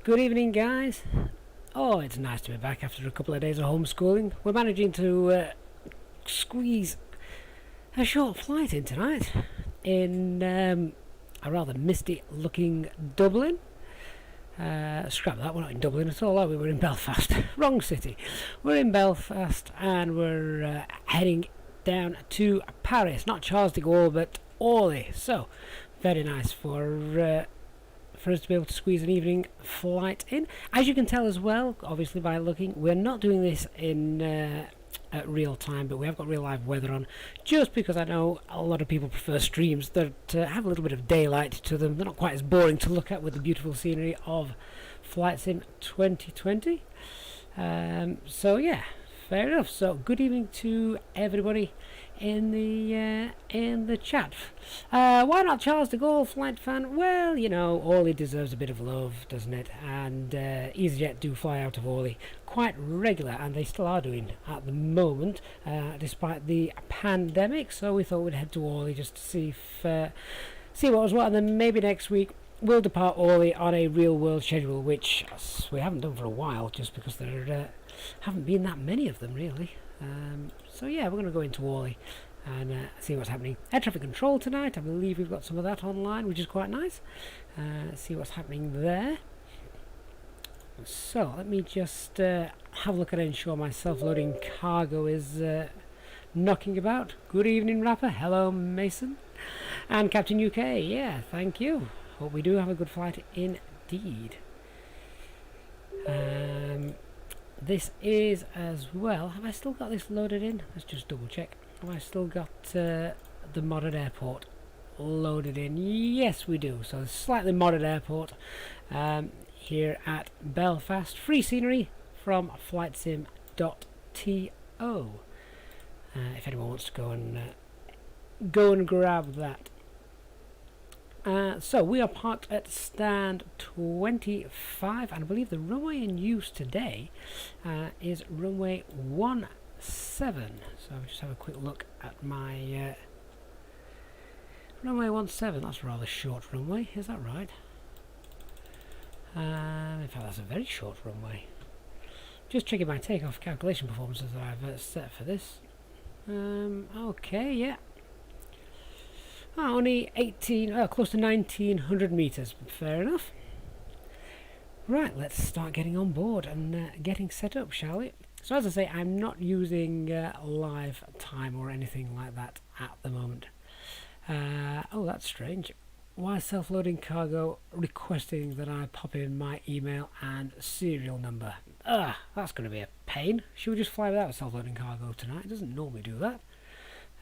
Good evening, guys. Oh, it's nice to be back after a couple of days of homeschooling. We're managing to squeeze a short flight in tonight in a rather misty looking Dublin. Scrap that, we're not in Dublin at all, are we? We're in Belfast. Wrong city. We're in Belfast and we're heading down to Paris. Not Charles de Gaulle, but Orly. So, very nice for us to be able to squeeze an evening flight in. As you can tell as well, obviously by looking, we're not doing this in at real time, but we have got real live weather on, just because I know a lot of people prefer streams that have a little bit of daylight to them. They're not quite as boring to look at with the beautiful scenery of Flight Sim 2020. So yeah, fair enough. So good evening to everybody in the chat. Why not Charles de Gaulle flight fan? Well, you know, Orly deserves a bit of love, doesn't it? And EasyJet do fly out of Orly quite regular, and they still are doing at the moment, despite the pandemic. So we thought we'd head to Orly just to see what was what, and then maybe next week we'll depart Orly on a real world schedule, which we haven't done for a while, just because there haven't been that many of them really. So yeah, we're going to go into Orly and see what's happening. Air traffic control tonight, I believe we've got some of that online, which is quite nice. See what's happening there. So let me just have a look at it, ensure my self-loading cargo is knocking about. Good evening, Rapper. Hello, Mason. And Captain UK, yeah, thank you. Hope we do have a good flight indeed. This is as well. Have I still got this loaded in? Let's just double check. Have I still got the modded airport loaded in? Yes, we do. So a slightly modded airport here at Belfast. Free scenery from flightsim.to. If anyone wants to go and grab that. So we are parked at stand 25, and I believe the runway in use today is runway 17. So I'll just have a quick look at my runway 17. That's a rather short runway, is that right? In fact, that's a very short runway. Just checking my takeoff calculation performances that I've set for this. Okay, yeah. Only 18, close to 1900 meters. Fair enough. Right, let's start getting on board and getting set up, shall we? So as I say, I'm not using live time or anything like that at the moment. Oh, that's strange. Why is self-loading cargo requesting that I pop in my email and serial number? That's going to be a pain. Should we just fly without self-loading cargo tonight? It doesn't normally do that.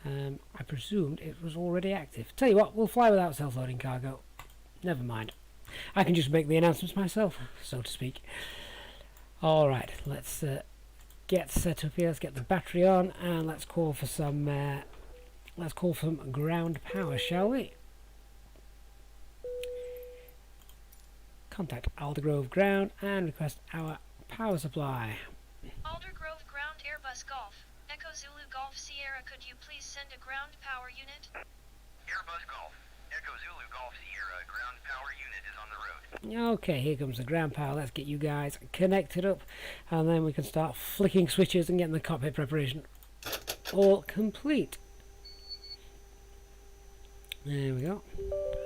I presumed it was already active. Tell you what, we'll fly without self-loading cargo. Never mind. I can just make the announcements myself, so to speak. Alright, let's get set up here. Let's get the battery on, and let's call for some ground power, shall we? Contact Aldergrove Ground and request our power supply. Aldergrove Ground Airbus Golf. Echo Zulu Golf Sierra, could you please send a ground power unit? Airbus Golf. Echo Zulu Golf Sierra, ground power unit is on the road. Okay, here comes the ground power. Let's get you guys connected up, and then we can start flicking switches and getting the cockpit preparation all complete. There we go.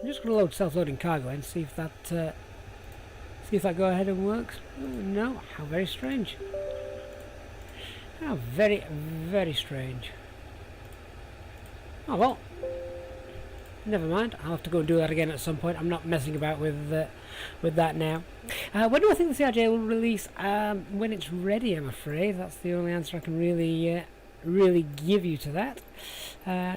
I'm just going to load self-loading cargo in, see if that go ahead and works. No, how very strange. How very, very strange. Oh well, never mind. I'll have to go and do that again at some point. I'm not messing about with that now. When do I think the CRJ will release? When it's ready, I'm afraid. That's the only answer I can really give you to that.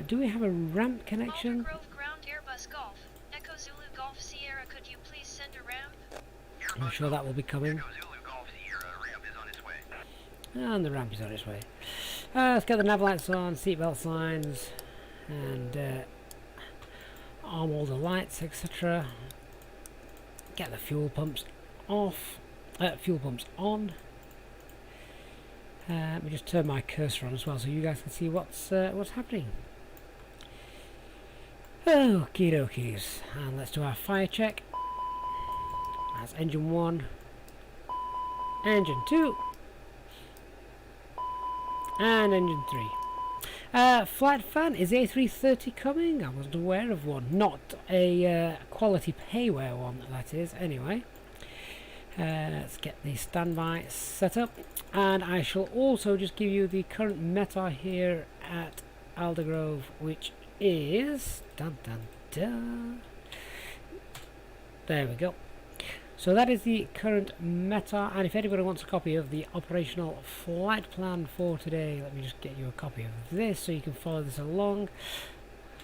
Do we have a ramp connection? Aldergrove Ground Airbus Golf. Echo Zulu Golf Sierra, could you please send a ramp? I'm sure that will be coming. Echo Zulu Golf Sierra, ramp is on its way. And the ramp is on its way. Let's get the nav lights on, seatbelt signs, and arm all the lights, etc. Get the fuel pumps off. Fuel pumps on. Let me just turn my cursor on as well, so you guys can see what's happening. Okie dokies, and let's do our fire check. That's engine 1, engine 2, and engine 3. Flight fan, is the A330 coming? I wasn't aware of one. Not a quality payware one, that is, anyway. Let's get the standby set up, and I shall also just give you the current meta here at Aldergrove, which is dun dun dun. There we go. So that is the current meta, and if anybody wants a copy of the operational flight plan for today, let me just get you a copy of this so you can follow this along.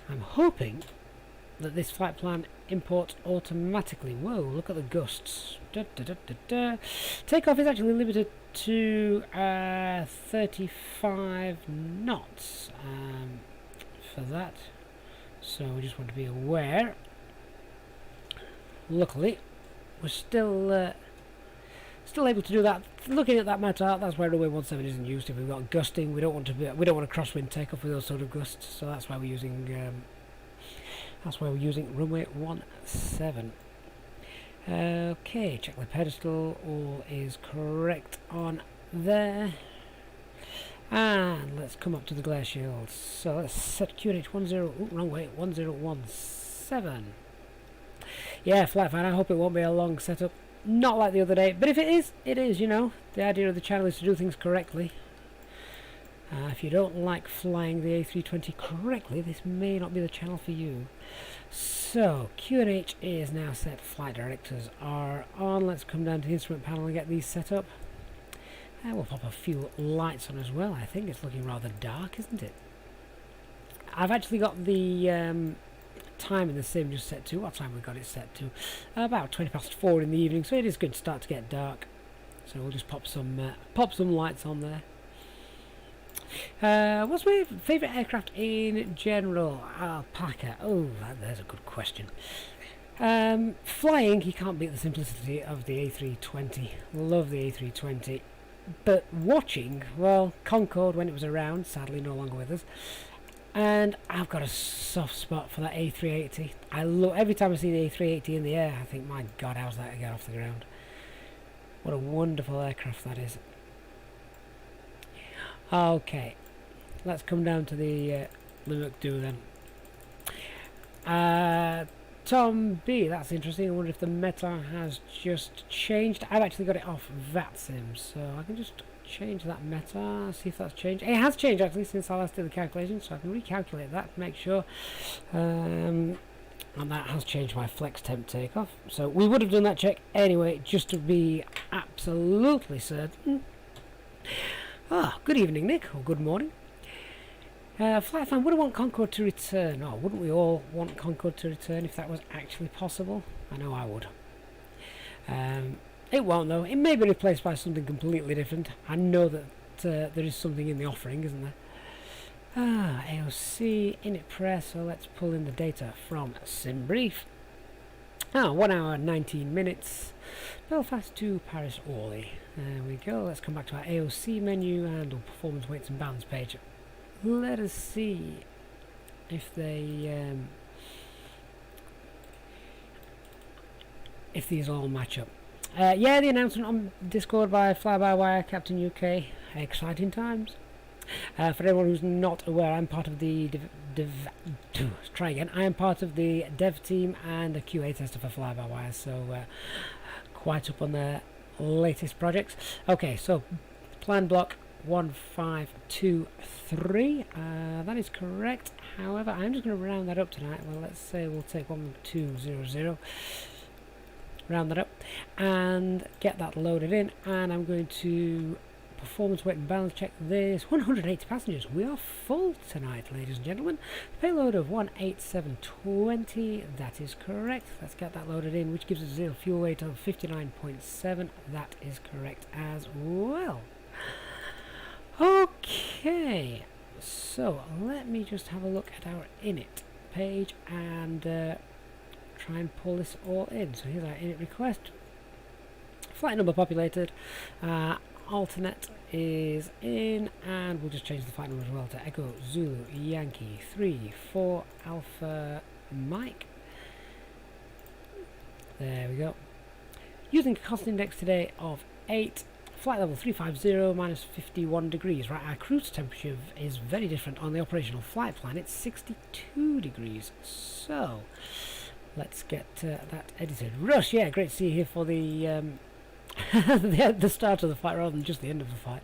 I'm hoping that this flight plan imports automatically. Whoa, look at the gusts. Da, da, da, da, da. Takeoff is actually limited to 35 knots for that, so we just want to be aware. Luckily we're still able to do that. Looking at that matter, that's why runway 17 isn't used. If we've got gusting, we don't want to crosswind takeoff with those sort of gusts, so that's why we're using runway 17. Okay, check the pedestal, all is correct on there. And let's come up to the glare shield. So let's set wrong way, 1017. Yeah, flight fan, I hope it won't be a long setup. Not like the other day, but if it is, it is, you know. The idea of the channel is to do things correctly. If you don't like flying the A320 correctly, this may not be the channel for you. So, QNH is now set, flight directors are on. Let's come down to the instrument panel and get these set up. We'll pop a few lights on as well. I think it's looking rather dark, isn't it? I've actually got the time in the sim just set to, what time we got it set to? About 4:20 in the evening, so it is going to start to get dark. So we'll just pop some lights on there. What's my favourite aircraft in general? Alpaca. Oh, there's a good question. Flying, you can't beat the simplicity of the A320. Love the A320. But watching, well, Concorde when it was around, sadly no longer with us. And I've got a soft spot for that A380. I love, every time I see the A380 in the air, I think, my God, how's that to get off the ground? What a wonderful aircraft that is. Okay, let's come down to the McDo then. Tom B, that's interesting. I wonder if the meta has just changed. I've actually got it off VATSIM, so I can just change that meta, see if that's changed. It has changed actually since I last did the calculation, so I can recalculate that to make sure. And that has changed my flex temp takeoff. So we would have done that check anyway, just to be absolutely certain. Good evening, Nick, or good morning. Flight fan, would I want Concorde to return? Oh, wouldn't we all want Concorde to return if that was actually possible? I know I would. It won't though. It may be replaced by something completely different. I know that there is something in the offering, isn't there? AOC, init press, so let's pull in the data from SimBrief. 1 hour 19 minutes. Belfast to Paris Orly. There we go. Let's come back to our AOC menu and performance weights and balance page. Let us see if they if these all match up. Yeah, the announcement on Discord by Fly-by-Wire Captain UK. Exciting times. For everyone who's not aware, I'm part of the I am part of the dev team and the QA tester for Fly-by-Wire, so quite up on their latest projects. Okay, so plan block 1523. That is correct. However, I'm just going to round that up tonight. Well, let's say we'll take 1200. Round that up and get that loaded in, and I'm going to performance weight and balance check this. 180 passengers. We are full tonight, ladies and gentlemen. Payload of 18720. That is correct. Let's get that loaded in, which gives us a fuel weight of 59.7. That is correct as well. Okay, so let me just have a look at our init page and try and pull this all in. So here's our init request. Flight number populated. Alternate is in, and we'll just change the flight number as well to Echo Zulu Yankee 3-4 Alpha Mike. There we go. Using a cost index today of 8. flight level 350 minus 51 degrees. Right, our cruise temperature is very different on the operational flight plan. It's 62 degrees. So let's get that edited. Rush, yeah, great to see you here for the the start of the flight rather than just the end of the flight.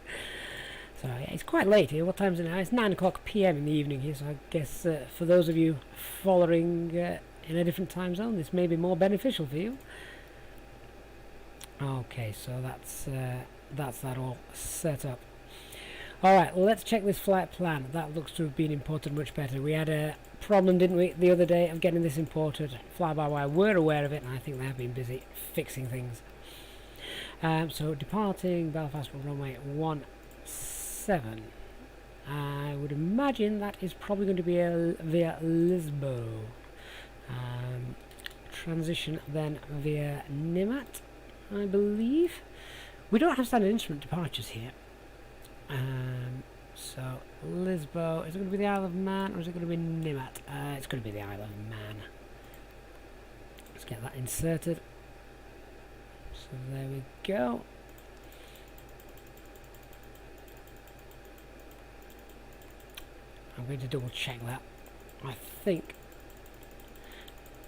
So yeah, it's quite late here. What time is it now? It's 9 o'clock PM in the evening here, so I guess for those of you following in a different time zone, this may be more beneficial for you. Okay, so that's that all set up. Alright, let's check this flight plan. That looks to have been imported much better. We had a problem, didn't we, the other day of getting this imported. Fly-by-wire were aware of it, and I think they have been busy fixing things. So departing Belfast from runway 17. I would imagine that is probably going to be via Lisbon. Transition then via Nimat, I believe. We don't have standard instrument departures here. So Lisbon, is it going to be the Isle of Man or is it going to be Nimat? It's going to be the Isle of Man. Let's get that inserted. So there we go. I'm going to double check that. I think,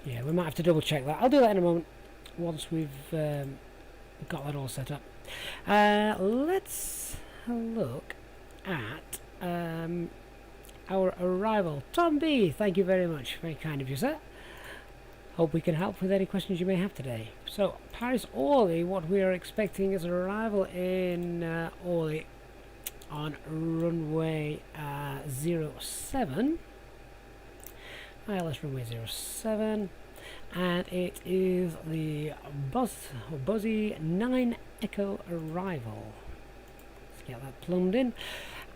yeah, we might have to double check that. I'll do that in a moment once we've got that all set up. Let's look at our arrival. Tom B, thank you very much. Very kind of you, sir. Hope we can help with any questions you may have today. So, Paris Orly, what we are expecting is an arrival in Orly on runway 07. ILS runway 07. And it is the Buzzy 9 Echo arrival. Let's get that plumbed in.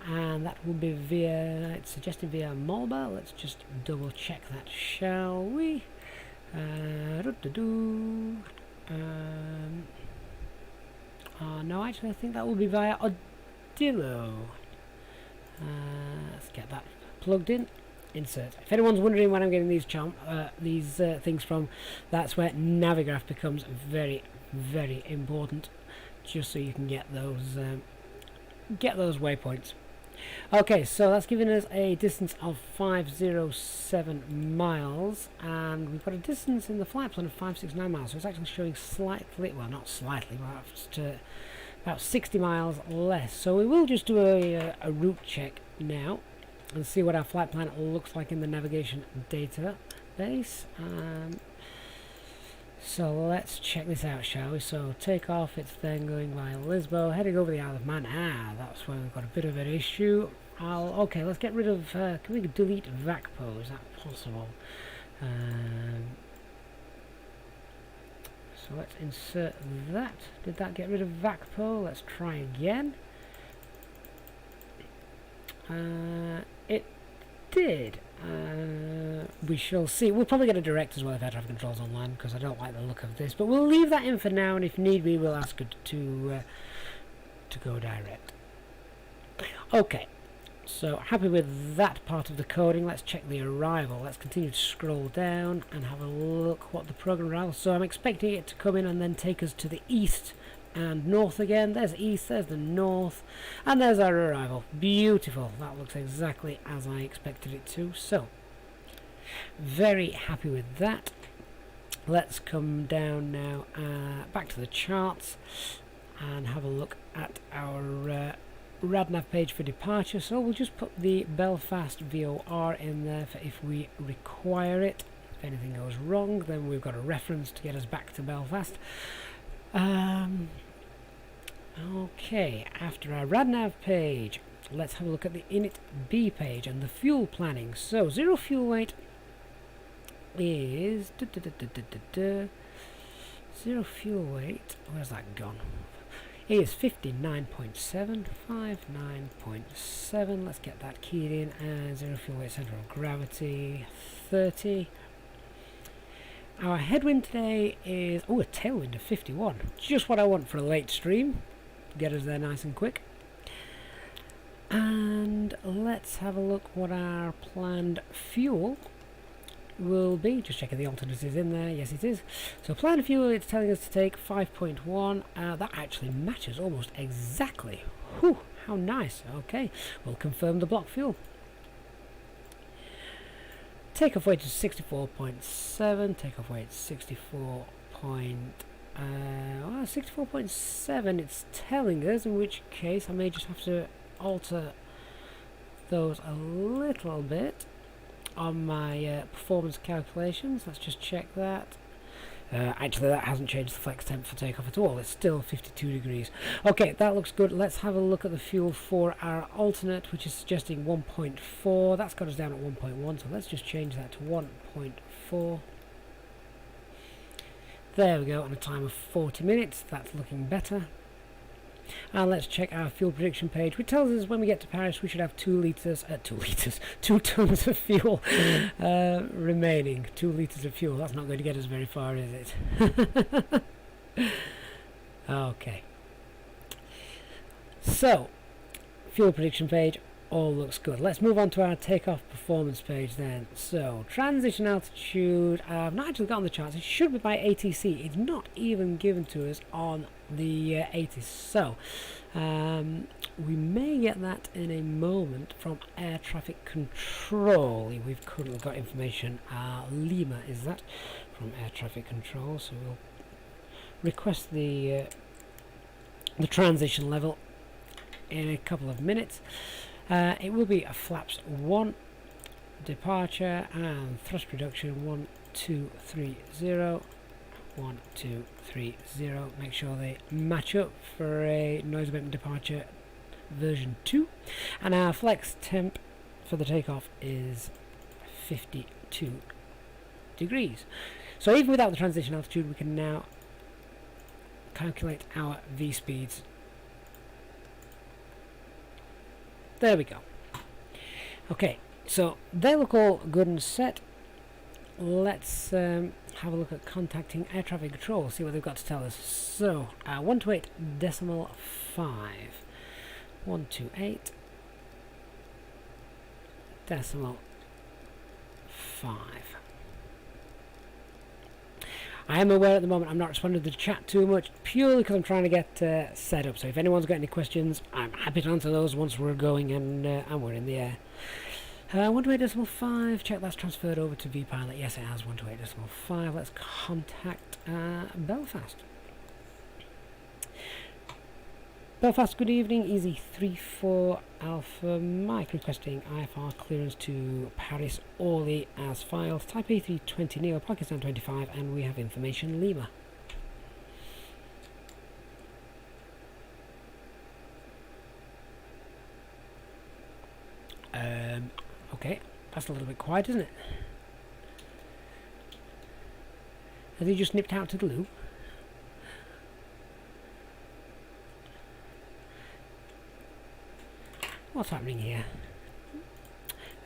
And that will be via, it's suggested via Malba. Let's just double check that, shall we? No, actually I think that will be via Odillo. Let's get that plugged in. Insert. If anyone's wondering when I'm getting these things from, that's where Navigraph becomes very, very important, just so you can get those waypoints. Okay, so that's giving us a distance of 507 miles, and we've got a distance in the flight plan of 569 miles, so it's actually showing slightly, well, not slightly, but about 60 miles less. So we will just do a route check now and see what our flight plan looks like in the navigation database. So let's check this out, shall we? So takeoff, it's then going by Lisbon, heading over the Isle of Man. That's where we've got a bit of an issue. Okay, let's get rid of, can we delete VATSIM? Is that possible? So let's insert that. Did that get rid of VATSIM? Let's try again. It did. We shall see. We'll probably get a direct as well if air traffic controls online, because I don't like the look of this. But we'll leave that in for now, and if need be, we'll ask it to go direct. Okay. So happy with that part of the coding. Let's check the arrival. Let's continue to scroll down and have a look what the program arrival. So I'm expecting it to come in and then take us to the east and north again. There's east, there's the north, and there's our arrival. Beautiful. That looks exactly as I expected it to. So very happy with that. Let's come down now back to the charts and have a look at our RadNav page for departure. So we'll just put the Belfast VOR in there for if we require it. If anything goes wrong, then we've got a reference to get us back to Belfast. Okay, after our RadNav page, let's have a look at the Init B page and the fuel planning. So zero fuel weight is zero fuel weight. Where's that gone? It is 59.7, 59.7. Let's get that keyed in. And zero fuel weight, center of gravity 30. Our headwind today is a tailwind of 51. Just what I want for a late stream. Get us there nice and quick. And let's have a look what our planned fuel will be, just checking the alternate is in there, yes it is. So plan of fuel, it's telling us to take 5.1, that actually matches almost exactly. Whew, how nice. Okay, we'll confirm the block fuel. Takeoff weight is 64.7, takeoff weight 64.7 it's telling us, in which case I may just have to alter those a little bit on my performance calculations. Let's just check that. Actually, that hasn't changed the flex temp for takeoff at all. It's still 52 degrees. Okay, that looks good. Let's have a look at the fuel for our alternate, which is suggesting 1.4. That's got us down at 1.1, so let's just change that to 1.4. There we go, on a time of 40 minutes. That's looking better. And let's check our fuel prediction page, which tells us when we get to Paris we should have 2 tons of fuel remaining. 2 litres of fuel. That's not going to get us very far, is it? Okay. So, fuel prediction page, all looks good. Let's move on to our takeoff performance page then. So, transition altitude, I've not actually got on the charts. It should be by ATC. It's not even given to us on the ATIS. So, we may get that in a moment from air traffic control. We've currently got information. Lima is that from air traffic control. So we'll request the transition level in a couple of minutes. It will be a flaps 1 departure and thrust reduction 1, 2, 3, 0. 1, 2, 3, 0. Make sure they match up for a noise abatement departure version 2. And our flex temp for the takeoff is 52 degrees. So even without the transition altitude, we can now calculate our V speeds. There we go. Okay, so they look all good and set. Let's have a look at contacting air traffic control, see what they've got to tell us. So, 128.5. 128.5. I am aware at the moment I'm not responding to the chat too much, purely because I'm trying to get set up. So if anyone's got any questions, I'm happy to answer those once we're going and we're in the air. 128.5, check that's transferred over to VPilot. Yes, it has 128.5. Let's contact Belfast. Belfast, good evening. Easy34 Alpha Mike requesting IFR clearance to Paris Orly as filed. Type A320 Neo, Pakistan 25, and we have information Lima. Okay, that's a little bit quiet, isn't it? Has he just nipped out to the loo? What's happening here?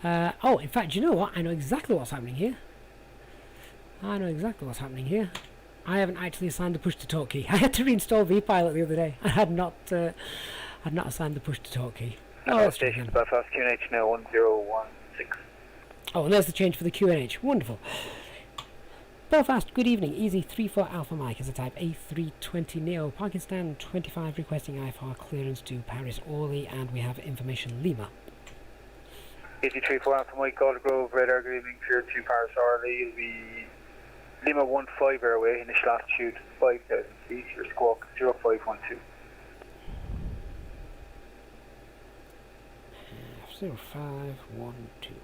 Oh, in fact, you know what? I know exactly what's happening here. I haven't actually assigned the push-to-talk key. I had to reinstall VPilot the other day. I had not assigned the push-to-talk key. Oh, station Belfast QNH now 1016. Oh, and there's the change for the QNH. Wonderful. Belfast, good evening. Easy34 Alpha Mike is a type A320 Neo, Pakistan 25, requesting IFR clearance to Paris Orly, and we have information Lima. Easy34 Alpha Mike, Gold Grove, radar good evening, clear to Paris Orly. It'll be Lima 15 airway, initial altitude 5,000 feet, your squawk 0512. 0512.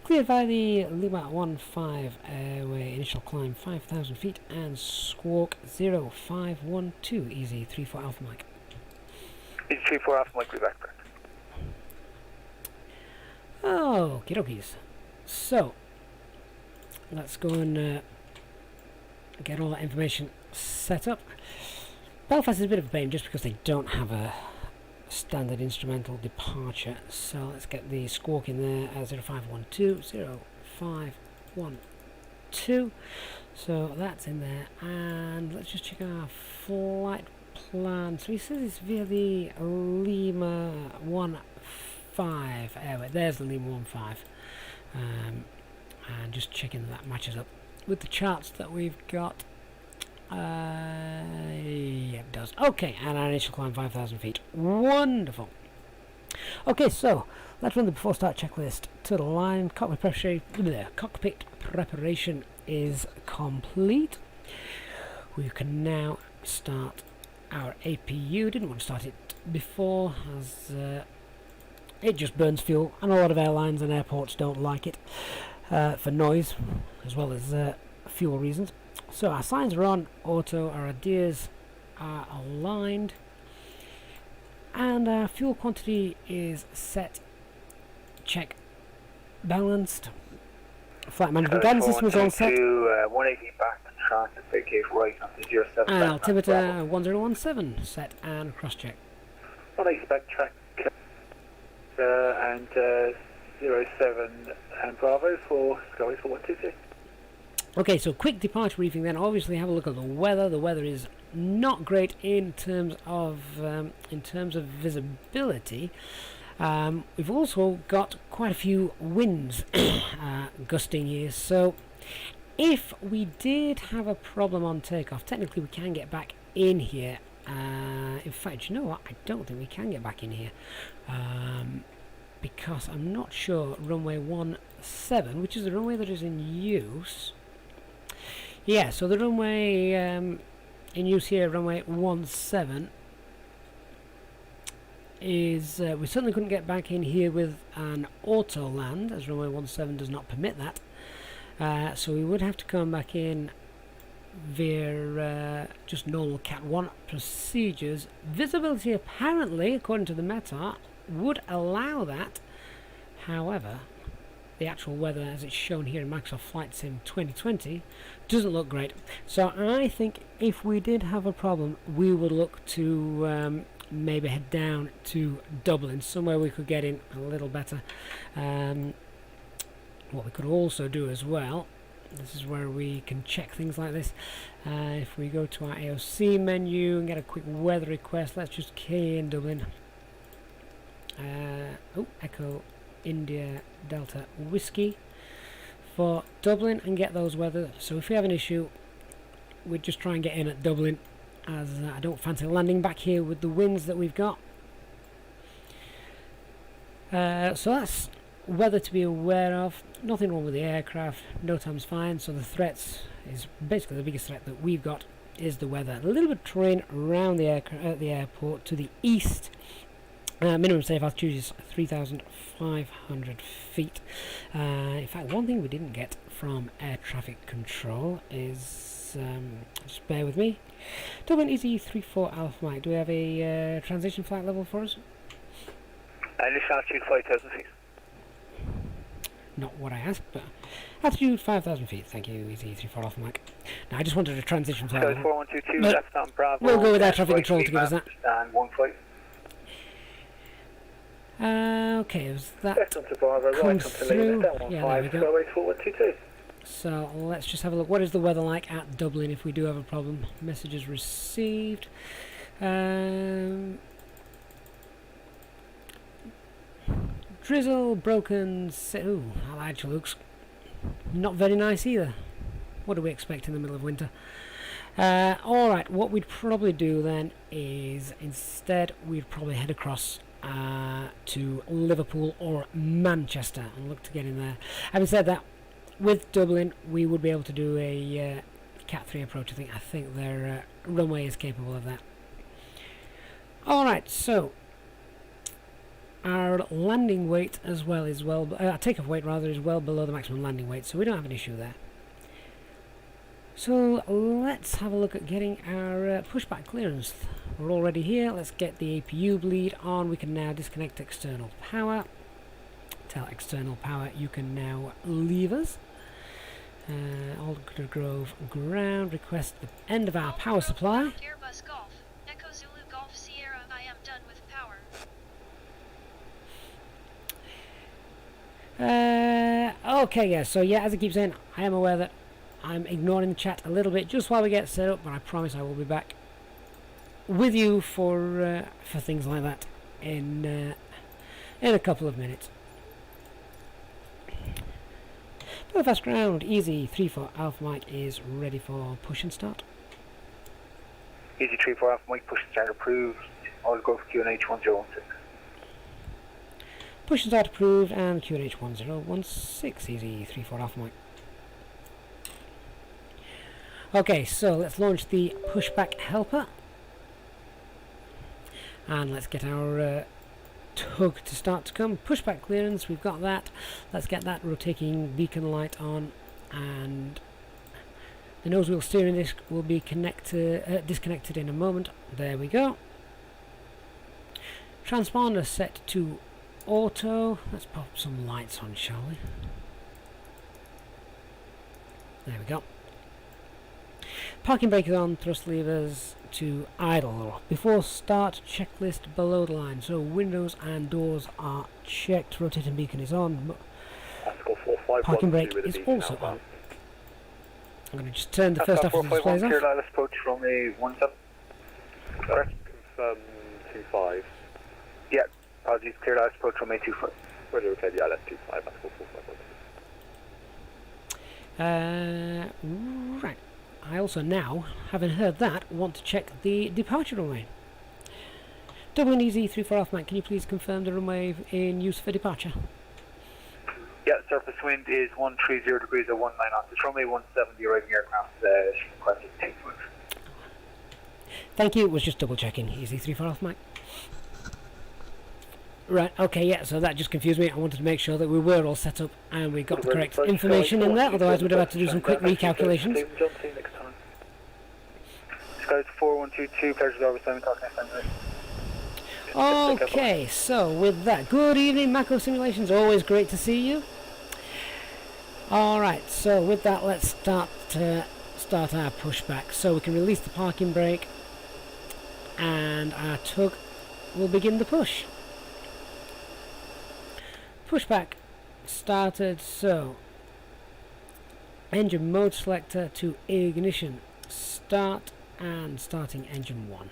Cleared by the Lima 15 airway, initial climb 5,000 feet and squawk 0512. Easy34 Alpha Mike. Easy34 Alpha Mike, be back. Oh, okie dokies. So, let's go and get all that information set up. Belfast is a bit of a pain just because they don't have a standard instrumental departure, so let's get the squawk in there at 0512. 0512. So that's in there, and let's just check our flight plan. So he says it's via the Lima 15 airway. There's the Lima 15. And just checking that matches up with the charts that we've got. Yeah, it does. Okay, and our initial climb 5,000 feet. Wonderful. Okay, so let's run the before start checklist to the line. Cockpit preparation is complete. We can now start our APU. Didn't want to start it before, as it just burns fuel, and a lot of airlines and airports don't like it for noise as well as fuel reasons. So our signs are on auto, our ideas are aligned, and our fuel quantity is set. Check. Balanced. Flight management guidance system is all set. 180 back and transit vacate right onto 07. And altimeter 1017 set and cross check. What I expect track and 07 and Bravo for Sky for 122. Okay, so quick departure briefing then. Obviously have a look at the weather. The weather is not great in terms of visibility. We've also got quite a few winds gusting here, so if we did have a problem on takeoff, technically we can get back in here. In fact, you know what, I don't think we can get back in here, because I'm not sure runway 17, which is the runway that is in use. Yeah, so the runway in use here, runway 17, is we certainly couldn't get back in here with an auto land, as runway 17 does not permit that. So we would have to come back in via just normal Cat 1 procedures. Visibility apparently, according to the METAR, would allow that. However, the actual weather as it's shown here in Microsoft Flight Sim 2020 doesn't look great. So I think if we did have a problem, we would look to maybe head down to Dublin, somewhere we could get in a little better. What we could also do as well, this is where we can check things like this. If we go to our AOC menu and get a quick weather request, let's just key in Dublin. Echo India Delta Whiskey for Dublin and get those weather. So if we have an issue, we'd just try and get in at Dublin, as I don't fancy landing back here with the winds that we've got. So that's weather to be aware of. Nothing wrong with the aircraft, no time's fine. So the threats is basically the biggest threat that we've got is the weather. A little bit of terrain around the airport to the east. Minimum safe altitude is 3,500 feet. In fact, one thing we didn't get from air traffic control is, just bear with me, Dublin Easy34 Alpha Mike, do we have a transition flight level for us? Initial altitude 5,000 feet. Not what I asked, but altitude 5,000 feet. Thank you, Easy34 Alpha Mike. Now I just wanted a transition flight Sky level. 4122 left on Bravo. We'll go with air traffic control to give us that. And 1 flight. Okay, was that Left onto Bravo, come right onto through? Lima, down Yeah, 15, there we go. Skyways 4122. So let's just have a look. What is the weather like at Dublin if we do have a problem? Messages received. Drizzle, broken. Ooh, that actually looks not very nice either. What do we expect in the middle of winter? Alright, what we'd probably do then is instead we'd probably head across to Liverpool or Manchester and look to get in there. Having said that, with Dublin we would be able to do a Cat 3 approach. I think their runway is capable of that. Alright, so our landing weight as well is our takeoff weight rather is well below the maximum landing weight, so we don't have an issue there. So let's have a look at getting our pushback clearance. We're already here. Let's get the APU bleed on. We can now disconnect external power. Tell external power you can now leave us. Alder Grove ground. Request the end of our power supply. Airbus Golf, Echo Zulu Golf Sierra, I am done with power. Okay, yeah, so yeah, as I keep saying, I am aware that I'm ignoring the chat a little bit just while we get set up, but I promise I will be back with you for things like that in in a couple of minutes. Belfast ground, easy 3-4 Alpha Mike is ready for push and start. Easy 3-4 Alpha Mike, push and start approved. I'll go for QNH 1016. Push and start approved and QNH 1016, easy 3-4 Alpha Mike. Okay, so let's launch the pushback helper. And let's get our tug to start to come. Pushback clearance, we've got that. Let's get that rotating beacon light on, and the nose wheel steering disc will be disconnected in a moment. There we go. Transponder set to auto. Let's pop some lights on, shall we? There we go. Parking brake is on, thrust levers to idle. Before start, checklist below the line. So windows and doors are checked. Rotating beacon is on. Parking brake is also on. I'm going to just turn the first officer's displays off. Clear let's approach from a 17. Correct. Confirm 25. Yeah, apologies. Clear let's approach from a 25. Roger, okay, yeah, let's 25. That's cool, 451. Right. I also now, having heard that, want to check the departure runway. Dublin Easy 34 Alpha Mike, can you please confirm the runway in use for departure? Yeah, surface wind is 130 degrees at 19 knots. It's runway 17, arriving aircraft requested take foot. Thank you, it was just double checking. Easy 34 Alpha Mike. Right, okay, yeah, so that just confused me. I wanted to make sure that we were all set up and we got the correct information in there, otherwise we'd have had to do some quick recalculations. Skies 4122, pleasure over 7 o'clock next time. Okay, so with that, good evening, Mako Simulations, always great to see you. Alright, so with that, let's start our pushback. So we can release the parking brake and our tug will begin the push. Pushback started, so engine mode selector to ignition, start, and starting engine 1.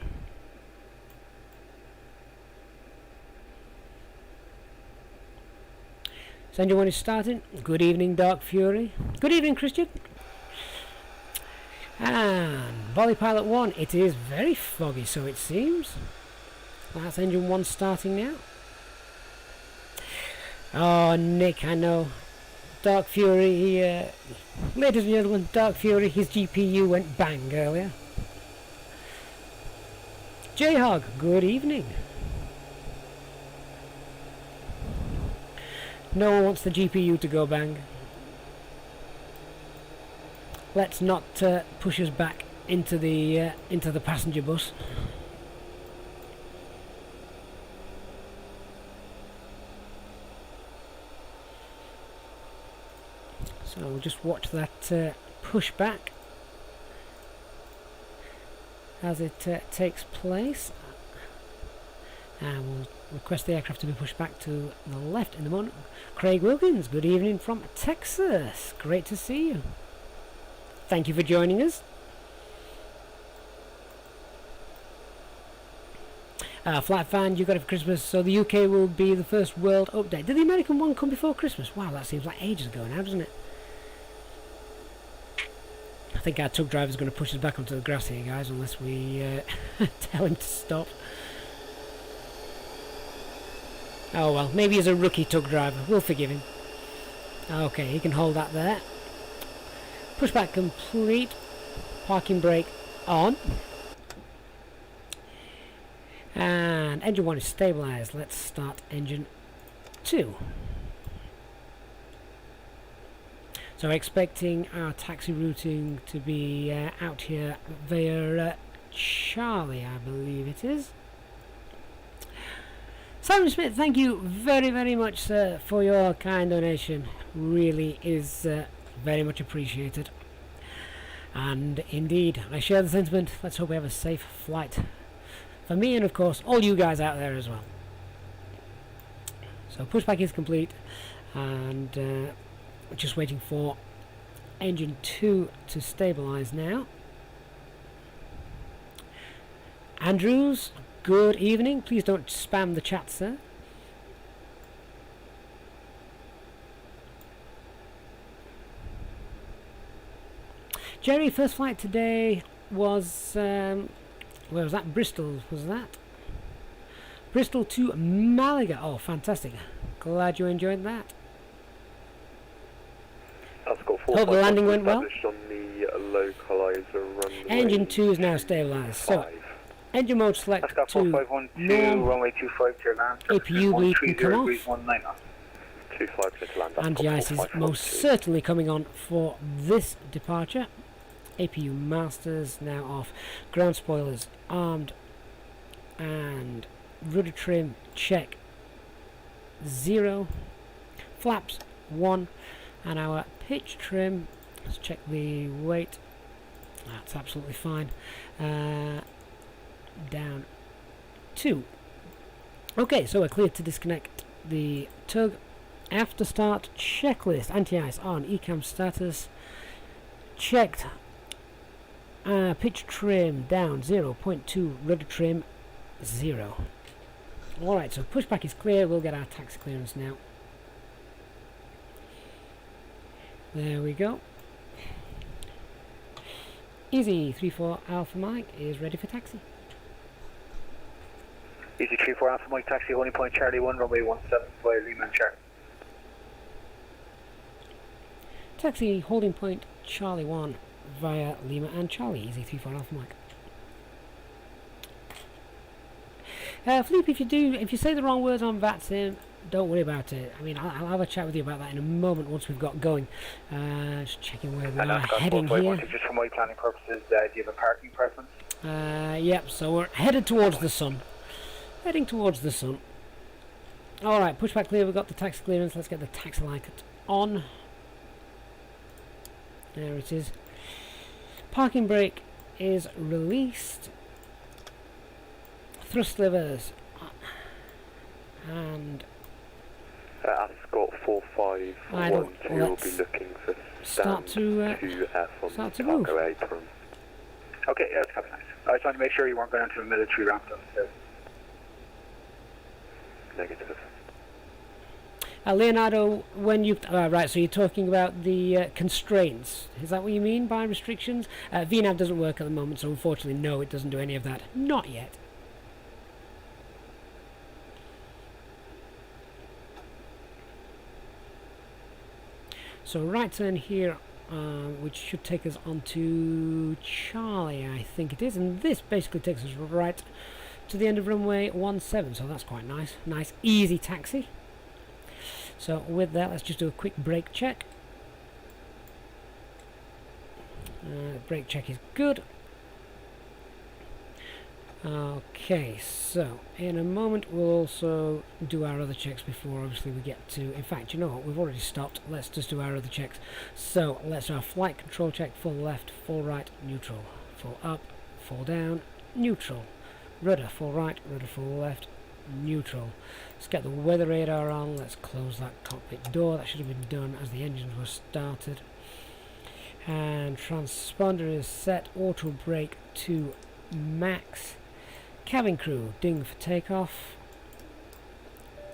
So engine 1 is starting. Good evening, Dark Fury. Good evening, Christian. And Volley Pilot 1, it is very foggy, so it seems. That's engine 1 starting now. Oh, Nick, I know. Dark Fury, ladies and gentlemen, Dark Fury, his GPU went bang earlier. J-Hog, good evening. No one wants the GPU to go bang. Let's not push us back into the passenger bus. So we'll just watch that pushback as it takes place, and we'll request the aircraft to be pushed back to the left in the moment. Craig Wilkins, good evening from Texas. Great to see you. Thank you for joining us. Flight fan, you got it for Christmas, so the UK will be the first world update. Did the American one come before Christmas? Wow, that seems like ages ago now, doesn't it? I think our tug driver's going to push us back onto the grass here, guys, unless we tell him to stop. Oh well, maybe he's a rookie tug driver. We'll forgive him. Okay, he can hold that there. Pushback complete. Parking brake on. And engine 1 is stabilised. Let's start engine 2. So expecting our taxi routing to be out here via Charlie, I believe it is. Simon Smith, thank you very, very much, sir, for your kind donation. Really is very much appreciated. And indeed, I share the sentiment. Let's hope we have a safe flight for me and, of course, all you guys out there as well. So pushback is complete, and just waiting for engine 2 to stabilise now. Andrews, good evening. Please don't spam the chat, sir. Jerry, first flight today was, where was that? Bristol, was that? Bristol to Malaga. Oh, fantastic. Glad you enjoyed that. I've got 4 Hope the landing went well. established on the localizer runway. Engine 2 is now stabilised. So, 5. engine mode select Ascot to 4512, norm. runway 25 to land. APU bleed can come off. 19 knots. 25 clear to land. Ascot Anti-ice is 4512. most certainly coming on for this departure. APU masters now off. Ground spoilers armed. And rudder trim check 0. Flaps 1. And our pitch trim, let's check the weight. That's absolutely fine. Down 2. Okay, so we're clear to disconnect the tug. After start checklist, anti-ice on, ECAM status checked. Pitch trim down 0.2, rudder trim 0. Alright, so pushback is clear. We'll get our taxi clearance now. There we go. Easy34 Alpha Mike is ready for taxi. Easy 34 Alpha Mike taxi, holding point Charlie 1, runway 17 via Lima and Charlie. Taxi holding point Charlie 1 via Lima and Charlie. Easy34 Alpha Mike. Philippe, if you say the wrong words on VATSIM, don't worry about it. I mean, I'll have a chat with you about that in a moment once we've got going. Just checking where we are heading here. Just for my planning purposes, do you have a parking preference? Yep, so we're headed towards the sun. Heading towards the sun. Alright, pushback clear, we've got the taxi clearance. Let's get the taxi light on. There it is. Parking brake is released. Thrust levers. And Ascot 4512 will be looking for start to move. cargo apron. Okay, yeah, that's nice. I just wanted to make sure you weren't going into a military ramp downstairs. Negative. Leonardo, when you right, so you're talking about the constraints. Is that what you mean by restrictions? VNAV doesn't work at the moment, so unfortunately, no, it doesn't do any of that. Not yet. So right turn here, which should take us onto Charlie, I think it is, and this basically takes us right to the end of runway 17, so that's quite nice. Nice, easy taxi. So with that, let's just do a quick brake check. Brake check is good. Okay, so in a moment we'll also do our other checks before obviously we get to, in fact, you know what, we've already stopped. Let's just do our other checks. So let's do our flight control check: full left, full right, neutral, full up, full down, neutral, rudder full right, rudder full left, neutral. Let's get the weather radar on. Let's close that cockpit door. That should have been done as the engines were started. And transponder is set. Auto brake to max. Cabin crew ding for takeoff.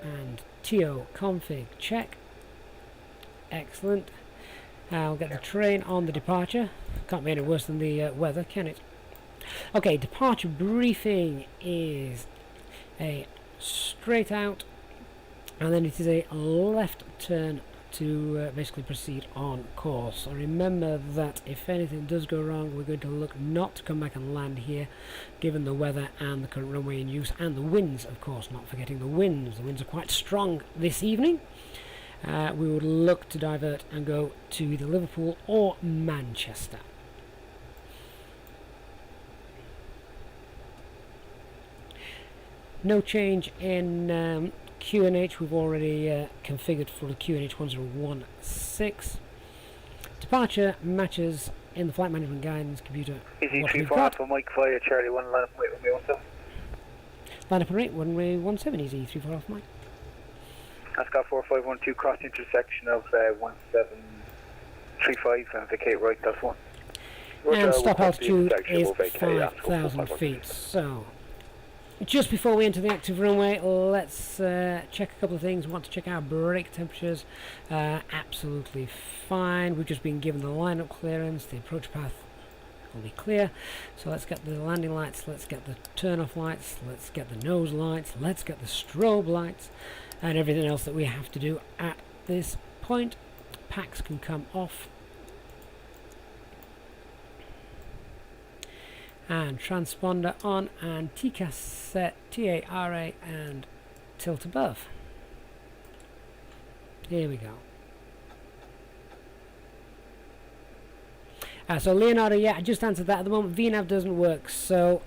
And TO config check. Excellent. I'll get the terrain on the departure. Can't be any worse than the weather, can it? Okay, departure briefing is a straight out, and then it is a left turn to basically proceed on course. So remember that if anything does go wrong, we're going to look not to come back and land here, given the weather and the current runway in use, and the winds, of course, not forgetting the winds. The winds are quite strong this evening. We would look to divert and go to either Liverpool or Manchester. No change in QNH. We've already configured for the QNH 1016. Departure matches in the flight management guidance computer. Easy 34 Alpha Mike via Charlie 1, line up and rate 117. Line up and rate 117, Easy 34 Alpha Mike. Ascot 4512, cross intersection of 1735 and vacate right, that's 1. And stop altitude is 5,000 feet. So Just before we enter the active runway, let's check a couple of things. We want to check our brake temperatures. Absolutely fine. We've just been given the line-up clearance. The approach path will be clear. So let's get the landing lights, let's get the turn-off lights, let's get the nose lights, let's get the strobe lights, and everything else that we have to do at this point. Packs can come off. And transponder on, and TCAS set, TARA, and tilt above. Here we go. So Leonardo, yeah, I just answered that. At the moment, VNAV doesn't work, so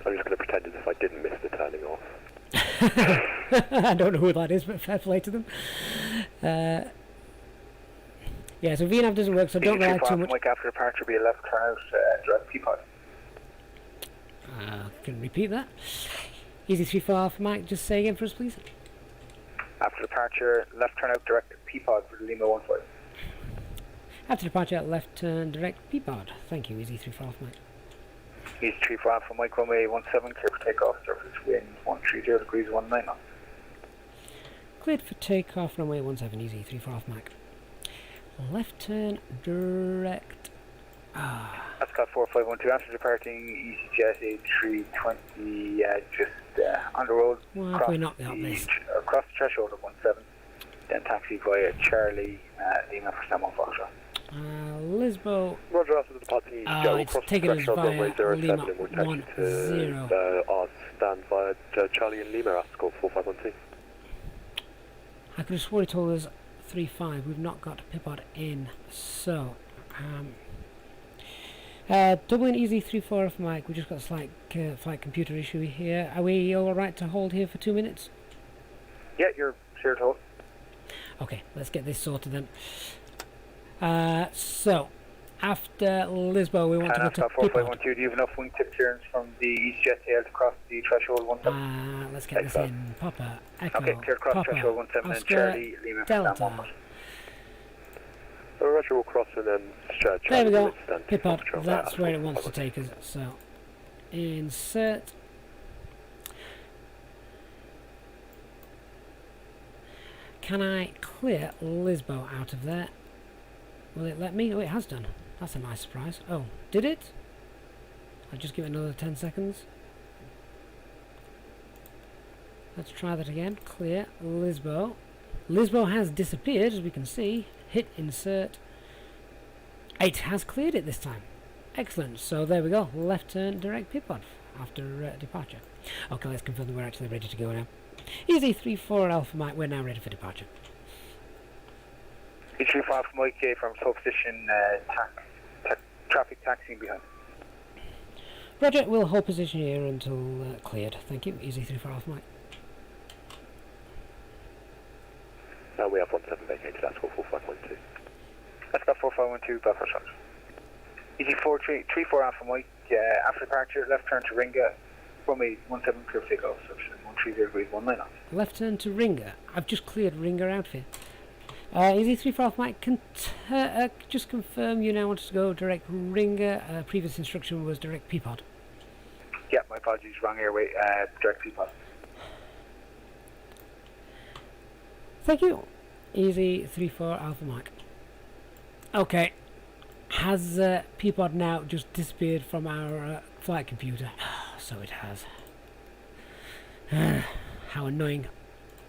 I'm just going to pretend as if I didn't miss the turning off. I don't know who that is, but fair play to them. Yeah, so VNAV doesn't work, so don't rely too much. Mike, after departure, be a left turn out, direct P-pod. Can repeat that. Easy 3-4 Alpha Mike, just say again for us, please. After departure, left turn out, direct P-pod for the Lima 15. After departure, left turn, direct P-pod. Thank you, Easy 3-4 Alpha Mike. Easy 3-4 Alpha Mike, runway 17, clear for takeoff, surface wind 130 degrees 19 knots. Cleared for takeoff, runway 17, Easy 3-4 Alpha Mike. Left turn, direct. Ascot 4512, after departing EasyJet A320, just on the road. Why have we not got this? Across the threshold of 17, then taxi via Charlie, Lima for Salmon Foxtrot. Lisbo. Roger, after the departing go it's across the taken us threshold via runway 07 Lima and we'll take 10. you to our stand via Charlie and Lima at score 4512. I could have sworn he told us 3-5. We've not got Pipod in, so doubling Easy 3-4 Alpha Mike. We just got a slight flight computer issue here. Are we all right to hold here for 2 minutes? Yeah, you're clear to hold. Okay, let's get this sorted then. So after Lisbo, we want to go to Ascot 4512, do you have enough wingtip clearance from the EasyJet tail to cross the threshold 17? Let's get this in. Papa, Echo, Okay, clear across Papa, threshold 17 and Oscar, Charlie, Lima for Salmon Delta. Roger, we'll cross and then Charlie. There we go. Stand Pipod, Foxtrot that's at where it score wants to 4512. take us. So insert. Can I clear Lisbo out of there? Will it let me? Oh, it has done. That's a nice surprise. Oh, did it? I'll just give it another 10 seconds. Let's try that again. Clear Lisbo. Lisbo has disappeared, as we can see. Hit insert. It has cleared it this time. Excellent. So there we go. Left turn, direct Pipod after departure. Okay, let's confirm that we're actually ready to go now. Easy 3-4 Alpha Mike. We're now ready for departure. Easy 3-4 Alpha Mike, from slow position, traffic taxiing behind. Roger, we'll hold position here until cleared. Thank you. Easy 3-4 Alpha Mike. We have 17 vacated at score 4512. Ascot 4512, Belfast Shot. Easy 3-4 Alpha Mike, after departure, left turn to Ringa, runway 17, clear for takeoff, surface 130 degrees 19 knots. Left turn to Ringa. I've just cleared Ringa out here. Easy 3-4 Alpha Mike, just confirm you now want to go direct Ringa. Previous instruction was direct Peapod. Yeah, my apologies, wrong airway, direct P-pod. Thank you. Easy 3-4 Alpha Mike. Okay. Has Peapod now just disappeared from our flight computer? So it has. How annoying.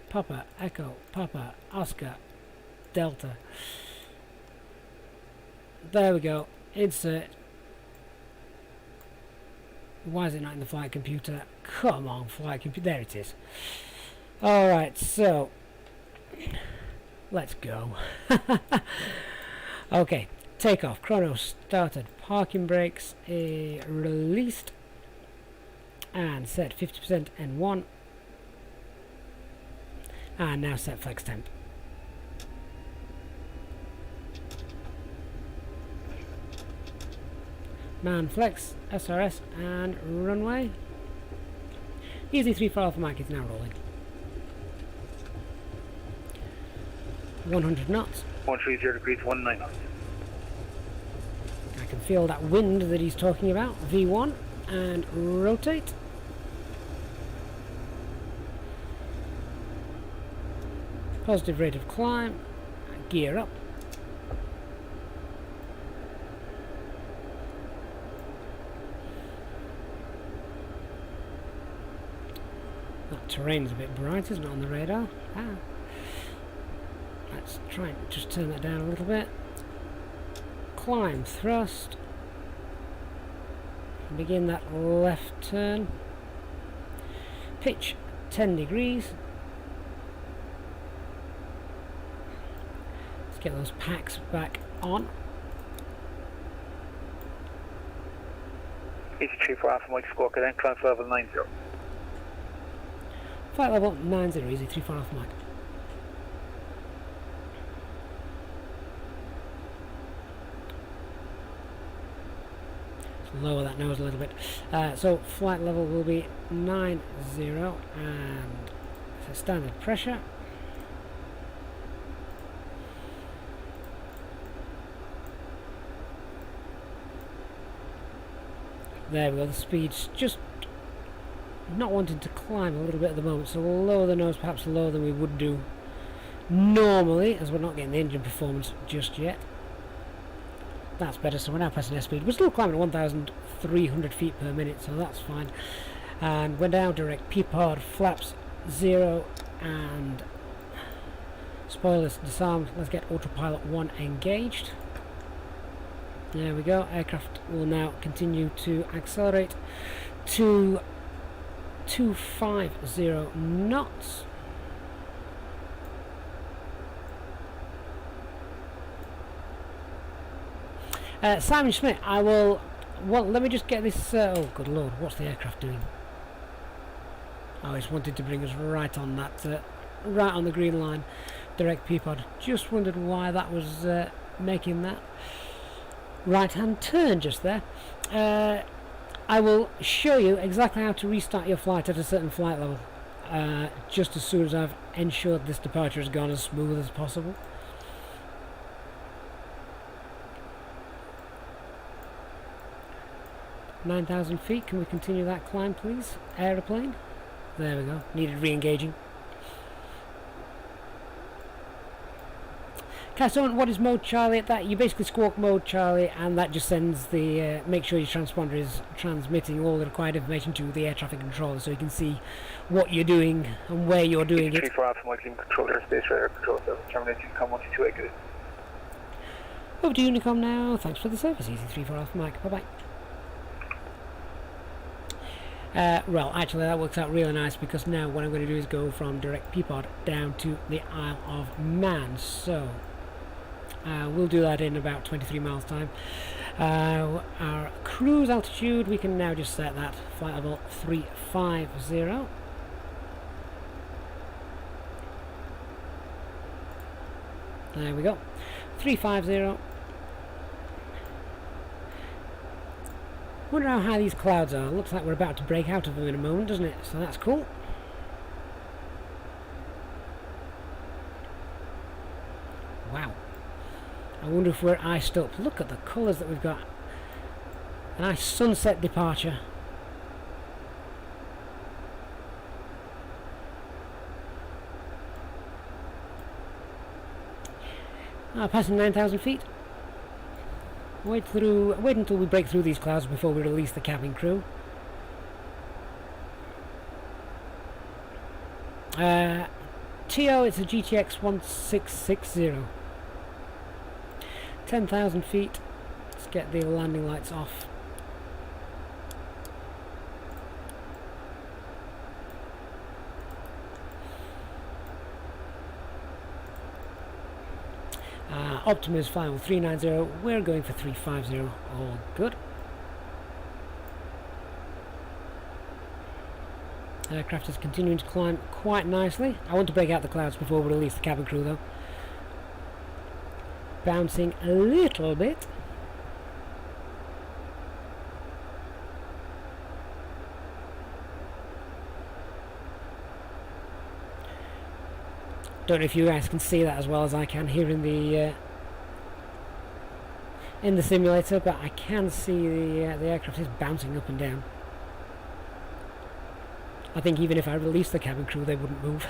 Papa, Echo, Papa, Oscar, Delta. There we go. Insert. Why is it not in the flight computer? Come on, flight computer. There it is. Alright, so let's go. Okay, takeoff. Chrono started. Parking brakes released. And set 50% N1. And now set flex temp. Man flex, SRS, and runway. Easy 3-4 Alpha Mike is now rolling. 100 knots. 130 degrees 19 knots. I can feel that wind that he's talking about. V1 and rotate. Positive rate of climb. Gear up. That terrain's a bit bright, isn't it, on the radar? Let's try and just turn that down a little bit. Climb thrust. Begin that left turn. Pitch 10 degrees. Let's get those packs back on. EC34 Alpha Mike Squawk, then climb to level 90. Flight level 90, Easy34 Alpha Mike. Let's lower that nose a little bit. So flight level will be 90 and it's a standard pressure. There we go, the speed's just not wanting to climb a little bit at the moment, so we'll lower the nose perhaps lower than we would do normally, as we're not getting the engine performance just yet. That's better, so we're now pressing airspeed. We're still climbing at 1,300 feet per minute, so that's fine. And we're now direct P-pod, flaps 0 and spoilers disarmed. Let's get autopilot 1 engaged. There we go. Aircraft will now continue to accelerate to 250 knots. Simon Schmidt, I will. Well, let me just get this. Oh, good lord! What's the aircraft doing? Oh, it's wanted to bring us right on that, right on the green line, direct P-pod. Just wondered why that was making that right-hand turn just there. I will show you exactly how to restart your flight at a certain flight level, just as soon as I've ensured this departure has gone as smooth as possible. "9,000 feet, can we continue that climb please? Aeroplane." There we go, needed re-engaging. Castle, what is mode Charlie? That you basically squawk mode Charlie, and that just sends the make sure your transponder is transmitting all the required information to the air traffic controller, so you can see what you're doing and where you're doing it. 34 Alpha Mike, control airspace radar control service, terminate Unicom 122 good. Over to Unicom now. Thanks for the service, Easy34 Alpha Mike. Bye bye. Well, actually that works out really nice, because now what I'm going to do is go from direct P-pod down to the Isle of Man. So we'll do that in about 23 miles time. Our cruise altitude, we can now just set that flight level 350. There we go, 350. Wonder how high these clouds are. Looks like we're about to break out of them in a moment, doesn't it? So that's cool. Wow. I wonder if we're iced up. Look at the colours that we've got. A nice sunset departure. Passing 9,000 feet. Wait until we break through these clouds before we release the cabin crew. TO, it's a GTX 1660. 10,000 feet. Let's get the landing lights off. Optimus final 390, we're going for 350, all good. Aircraft is continuing to climb quite nicely. I want to break out the clouds before we release the cabin crew though. Bouncing a little bit. Don't know if you guys can see that as well as I can here in the simulator, but I can see the aircraft is bouncing up and down. I think even if I released the cabin crew, they wouldn't move.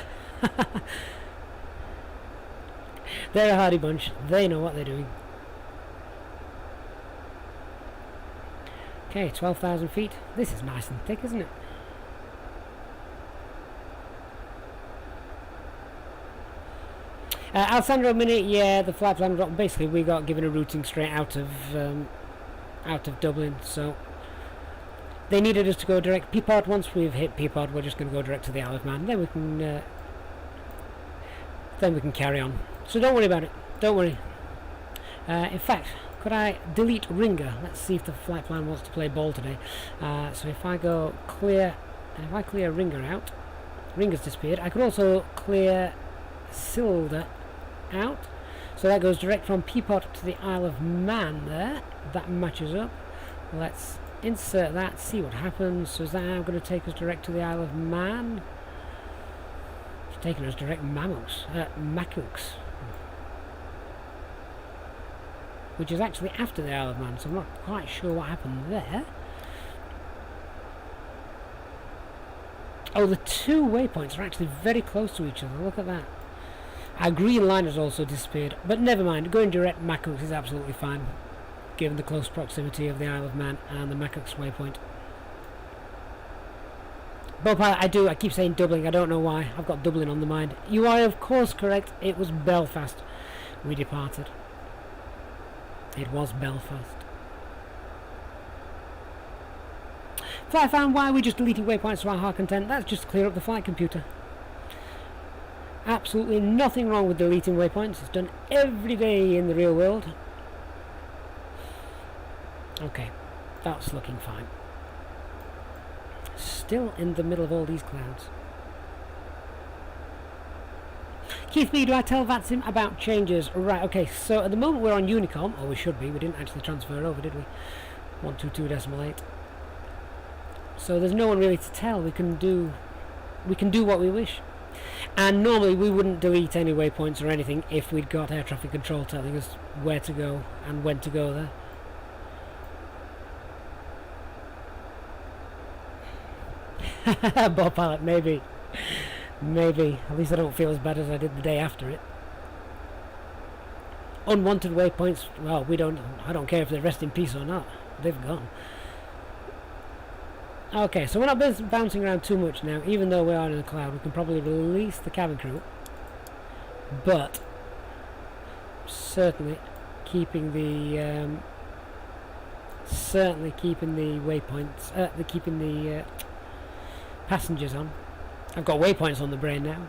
They're a hardy bunch. They know what they're doing. Okay, 12,000 feet. This is nice and thick, isn't it? Alessandro Minute, yeah, the flight plan dropped. Basically, we got given a routing straight out of Dublin, so they needed us to go direct Peapod. Once we've hit Peapod, we're just going to go direct to the Isle of Man. Then we can carry on. So don't worry about it. Don't worry. In fact, could I delete Ringer? Let's see if the flight plan wants to play ball today. So if I go clear, and if I clear Ringer out, Ringer's disappeared. I could also clear Silda out, so that goes direct from Peapod to the Isle of Man there. That matches up. Let's insert that, see what happens. So is that now going to take us direct to the Isle of Man? It's taking us direct Makux, which is actually after the Isle of Man, so I'm not quite sure what happened there. Oh, the two waypoints are actually very close to each other. Look at that. Our green line has also disappeared, but never mind. Going direct Makux is absolutely fine, given the close proximity of the Isle of Man and the Makux waypoint. Bob, I keep saying Dublin. I don't know why. I've got Dublin on the mind. You are, of course, correct. It was Belfast we departed. It was Belfast. Flight fan, why are we just deleting waypoints to our hard content? That's just to clear up the flight computer. Absolutely nothing wrong with deleting waypoints. It's done every day in the real world. Okay, that's looking fine. Still in the middle of all these clouds. Keith B, do I tell VATSIM about changes? Right, okay, so at the moment we're on Unicom, or we should be. We didn't actually transfer over, did we? 122.8. So there's no one really to tell. We can do what we wish. And normally we wouldn't delete any waypoints or anything if we'd got air traffic control telling us where to go and when to go there. Bob Pilot, maybe. Maybe. At least I don't feel as bad as I did the day after it. Unwanted waypoints, well, I don't care if they rest in peace or not. They've gone. Okay, so we're not bouncing around too much now. Even though we are in the cloud, we can probably release the cabin crew, but certainly keeping the waypoints, keeping the passengers on. I've got waypoints on the brain now.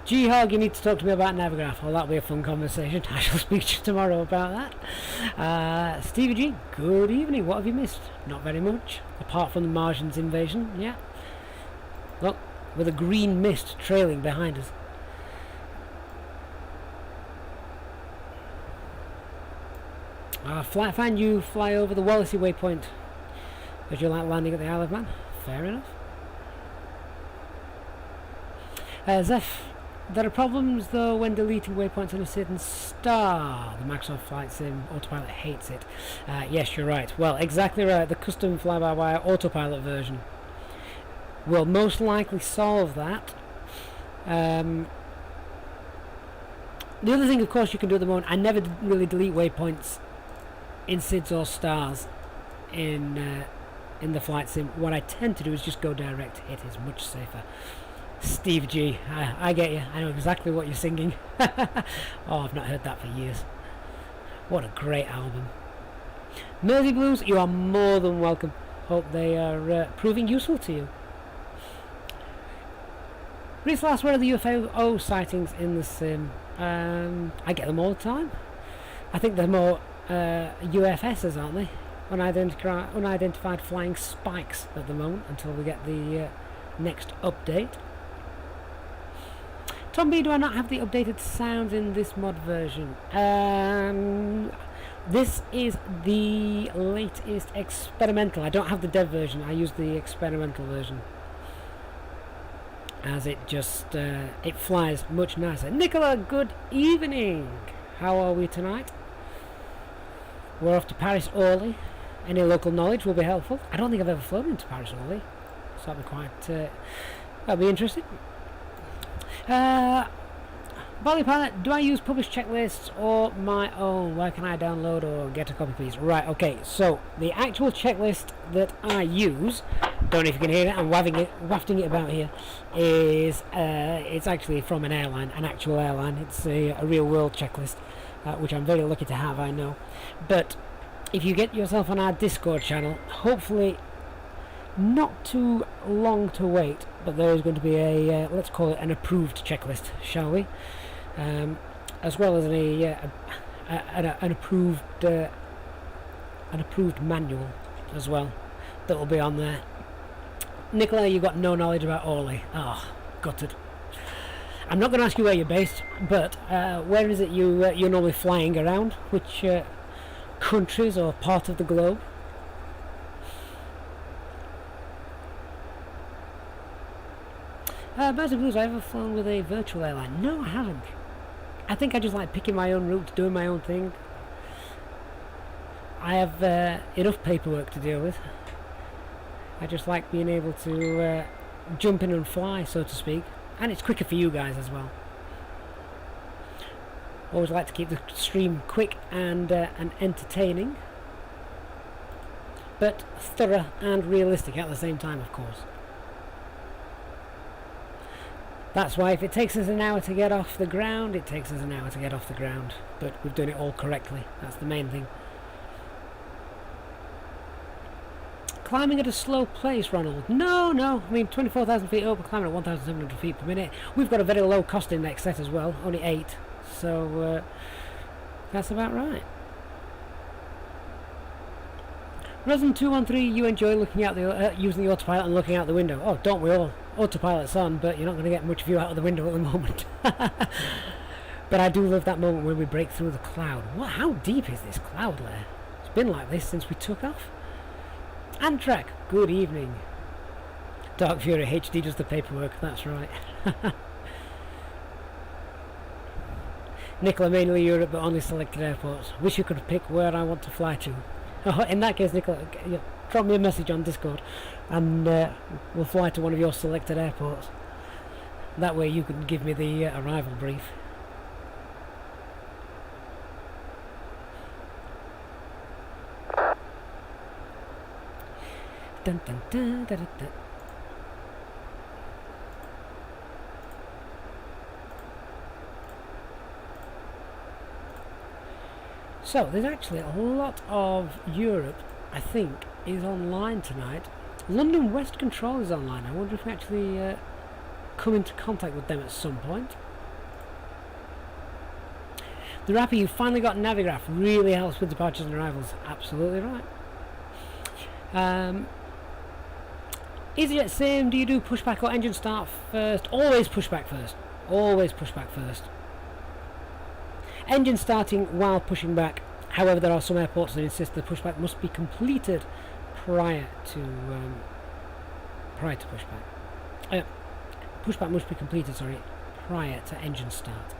G-Hog, you need to talk to me about Navigraph. Well, that'll be a fun conversation. I shall speak to you tomorrow about that. Stevie G, good evening. What have you missed? Not very much, apart from the Martians' invasion. Yeah. Look, with a green mist trailing behind us. Flight fan, you fly over the Wallasey waypoint. Would you like landing at the Isle of Man? Fair enough. Zeph, there are problems though when deleting waypoints on a certain star. The Microsoft Flight Sim Autopilot hates it. Yes, you're right. Well, exactly right. The custom fly-by-wire Autopilot version will most likely solve that. The other thing, of course, you can do at the moment, I never really delete waypoints in SIDS or stars in the Flight Sim. What I tend to do is just go direct. It is much safer. Steve G, I get you. I know exactly what you're singing. Oh, I've not heard that for years. What a great album. Mersey Blues, you are more than welcome. Hope they are proving useful to you. Reese Last, where are the UFO sightings in the sim? I get them all the time. I think they're more UFSs, aren't they? Unidentified flying spikes at the moment, until we get the next update. Tom B, do I not have the updated sounds in this mod version? This is the latest experimental. I don't have the dev version. I use the experimental version, as it just it flies much nicer. Nicola, good evening. How are we tonight? We're off to Paris Orly. Any local knowledge will be helpful. I don't think I've ever flown into Paris Orly, so that'll be quite that'll be interesting. Volley Pilot, do I use published checklists or my own? Where can I download or get a copy, please? Right, okay, so the actual checklist that I use, don't know if you can hear it, I'm wafting it about here, is it's actually from an airline, an actual airline. It's a real world checklist, which I'm very lucky to have, I know. But if you get yourself on our Discord channel, hopefully not too long to wait, but there is going to be a, let's call it an approved checklist, shall we? As well as an approved manual as well that will be on there. Nicola, you've got no knowledge about Orly. Oh, gutted. I'm not going to ask you where you're based, but where is it you're normally flying around? Which countries or part of the globe? Birds of Blues, have I ever flown with a virtual airline? No, I haven't. I think I just like picking my own route, doing my own thing. I have enough paperwork to deal with. I just like being able to jump in and fly, so to speak. And it's quicker for you guys as well. Always like to keep the stream quick and entertaining. But thorough and realistic at the same time, of course. That's why if it takes us an hour to get off the ground, it takes us an hour to get off the ground. But we've done it all correctly. That's the main thing. Climbing at a slow pace, Ronald. No. I mean, 24,000 feet up, we're climbing at 1,700 feet per minute. We've got a very low cost index set as well, only 8. So, that's about right. Resin 213, you enjoy looking out the using the autopilot and looking out the window. Oh, don't we all? Autopilot's on, but you're not going to get much view out of the window at the moment. But I do love that moment when we break through the cloud. What? How deep is this cloud layer? It's been like this since we took off. Amtrak, good evening. Dark Fury HD does the paperwork, that's right. Nicola, mainly Europe, but only selected airports. Wish you could pick where I want to fly to. Oh, in that case, Nicola, drop me a message on Discord and we'll fly to one of your selected airports. That way you can give me the arrival brief. Dun, dun, dun, dun, dun, dun. So there's actually a lot of Europe, I think, is online tonight. London West Control is online. I wonder if we actually come into contact with them at some point. The Rappy, you finally got Navigraph, really helps with departures and arrivals. Absolutely right. EasyJet Sim, do you do pushback or engine start first? Always pushback first. Always pushback first. Engine starting while pushing back. However, there are some airports that insist the pushback must be completed prior to pushback. Pushback must be completed, prior to engine start.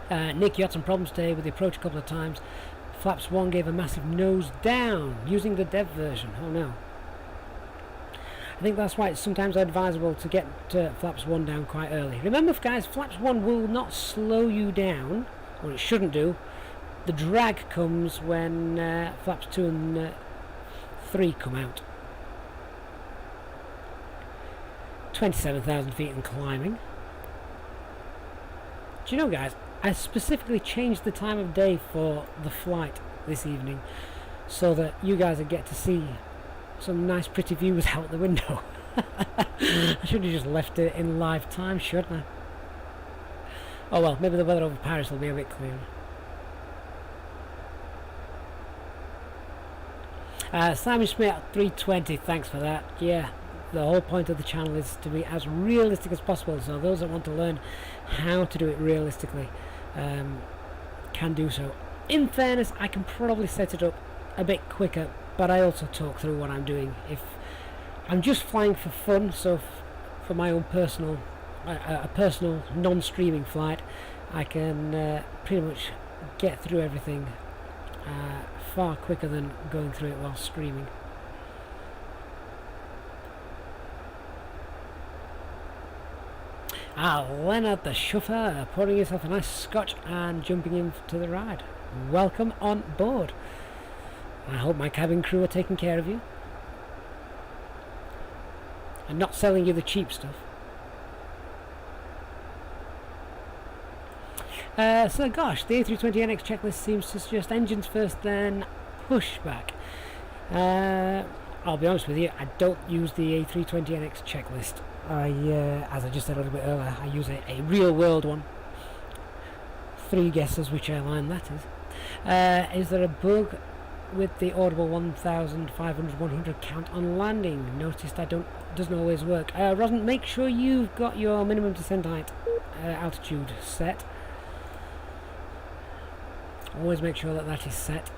Nick, you had some problems today with the approach a couple of times. Flaps 1 gave a massive nose down using the dev version. Oh no. I think that's why it's sometimes advisable to get flaps 1 down quite early. Remember, guys, flaps 1 will not slow you down, or it shouldn't do. The drag comes when flaps 2 and 3 come out. 27,000 feet and climbing. Do you know, guys, I specifically changed the time of day for the flight this evening so that you guys would get to see some nice pretty views out the window. I should have just left it in live time, shouldn't I? Oh well, maybe the weather over Paris will be a bit clearer. Simon Schmidt at 320, thanks for that. Yeah, the whole point of the channel is to be as realistic as possible, so those that want to learn how to do it realistically can do so. In fairness, I can probably set it up a bit quicker, but I also talk through what I'm doing. If I'm just flying for fun, so for my own personal a personal non-streaming flight, I can pretty much get through everything far quicker than going through it while streaming. Leonard the chauffeur, pouring yourself a nice scotch and jumping into the ride. Welcome on board. I hope my cabin crew are taking care of you and not selling you the cheap stuff. So gosh, the A320NX checklist seems to suggest engines first, then pushback. I'll be honest with you, I don't use the A320NX checklist. As I just said a little bit earlier, I use a real world one. 3 guesses which airline that is. Is there a bug with the audible 1,500 count on landing? Noticed doesn't always work. Rosin, make sure you've got your minimum descent height altitude set. Always make sure that is set.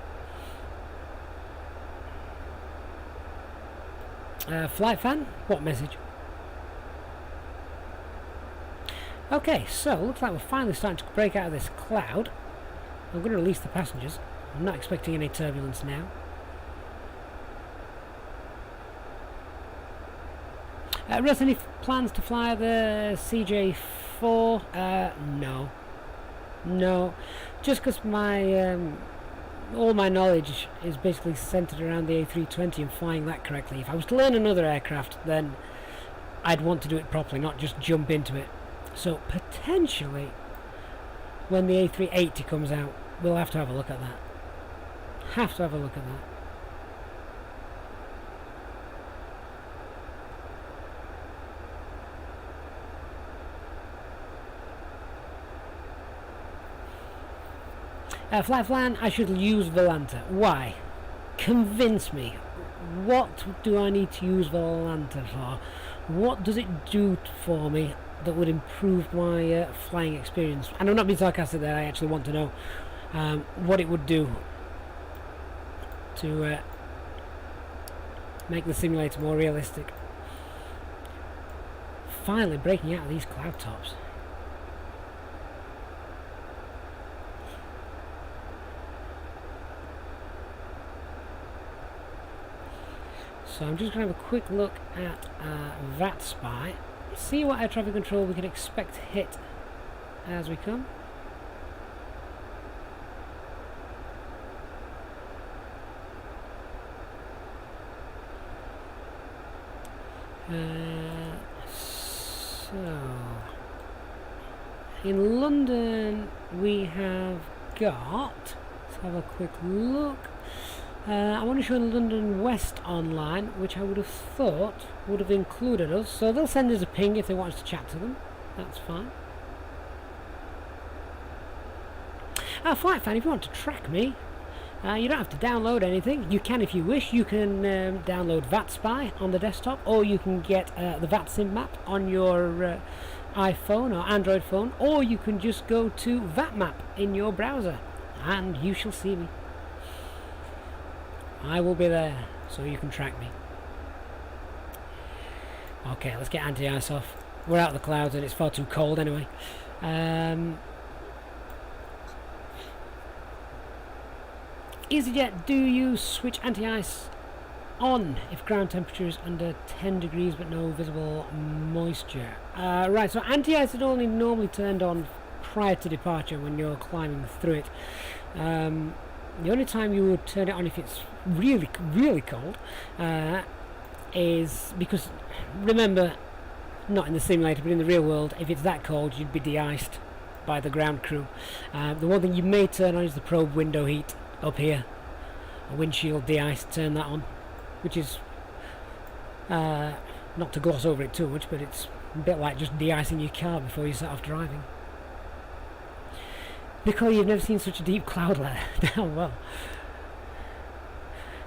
Flight fan, what message? Okay, so looks like we're finally starting to break out of this cloud. I'm going to release the passengers. I'm not expecting any turbulence now. Russ, any plans to fly the CJ4? No. Just because my all my knowledge is basically centered around the A320 and flying that correctly. If I was to learn another aircraft, then I'd want to do it properly, not just jump into it. So potentially, when the A380 comes out, we'll have to have a look at that. Flight plan, I should use Volanta. Why? Convince me. What do I need to use Volanta for? What does it do for me that would improve my flying experience? And I'm not being sarcastic there, I actually want to know what it would do to make the simulator more realistic. Finally breaking out of these cloud tops. So I'm just going to have a quick look at VATSIM, see what air traffic control we can expect to hit as we come. So in London we have got, let's have a quick look. I want to show London West online, which I would have thought would have included us, so they'll send us a ping if they want us to chat to them. That's fine. Flight fan, if you want to track me, you don't have to download anything. You can if you wish. You can download VATSIM on the desktop, or you can get the VATSIM map on your iPhone or Android phone, or you can just go to VATMap in your browser and you shall see me. I will be there, so you can track me. Okay, let's get anti-ice off. We're out of the clouds and it's far too cold anyway. EasyJet, do you switch anti-ice on if ground temperature is under 10 degrees but no visible moisture? Right, so anti-ice is only normally turned on prior to departure when you're climbing through it. The only time you would turn it on if it's really, really cold is because, remember, not in the simulator but in the real world, if it's that cold you'd be de-iced by the ground crew. The one thing you may turn on is the probe window heat up here. A windshield de-ice, turn that on, which is not to gloss over it too much, but it's a bit like just de-icing your car before you set off driving. Nicole, you've never seen such a deep cloud layer. Oh well.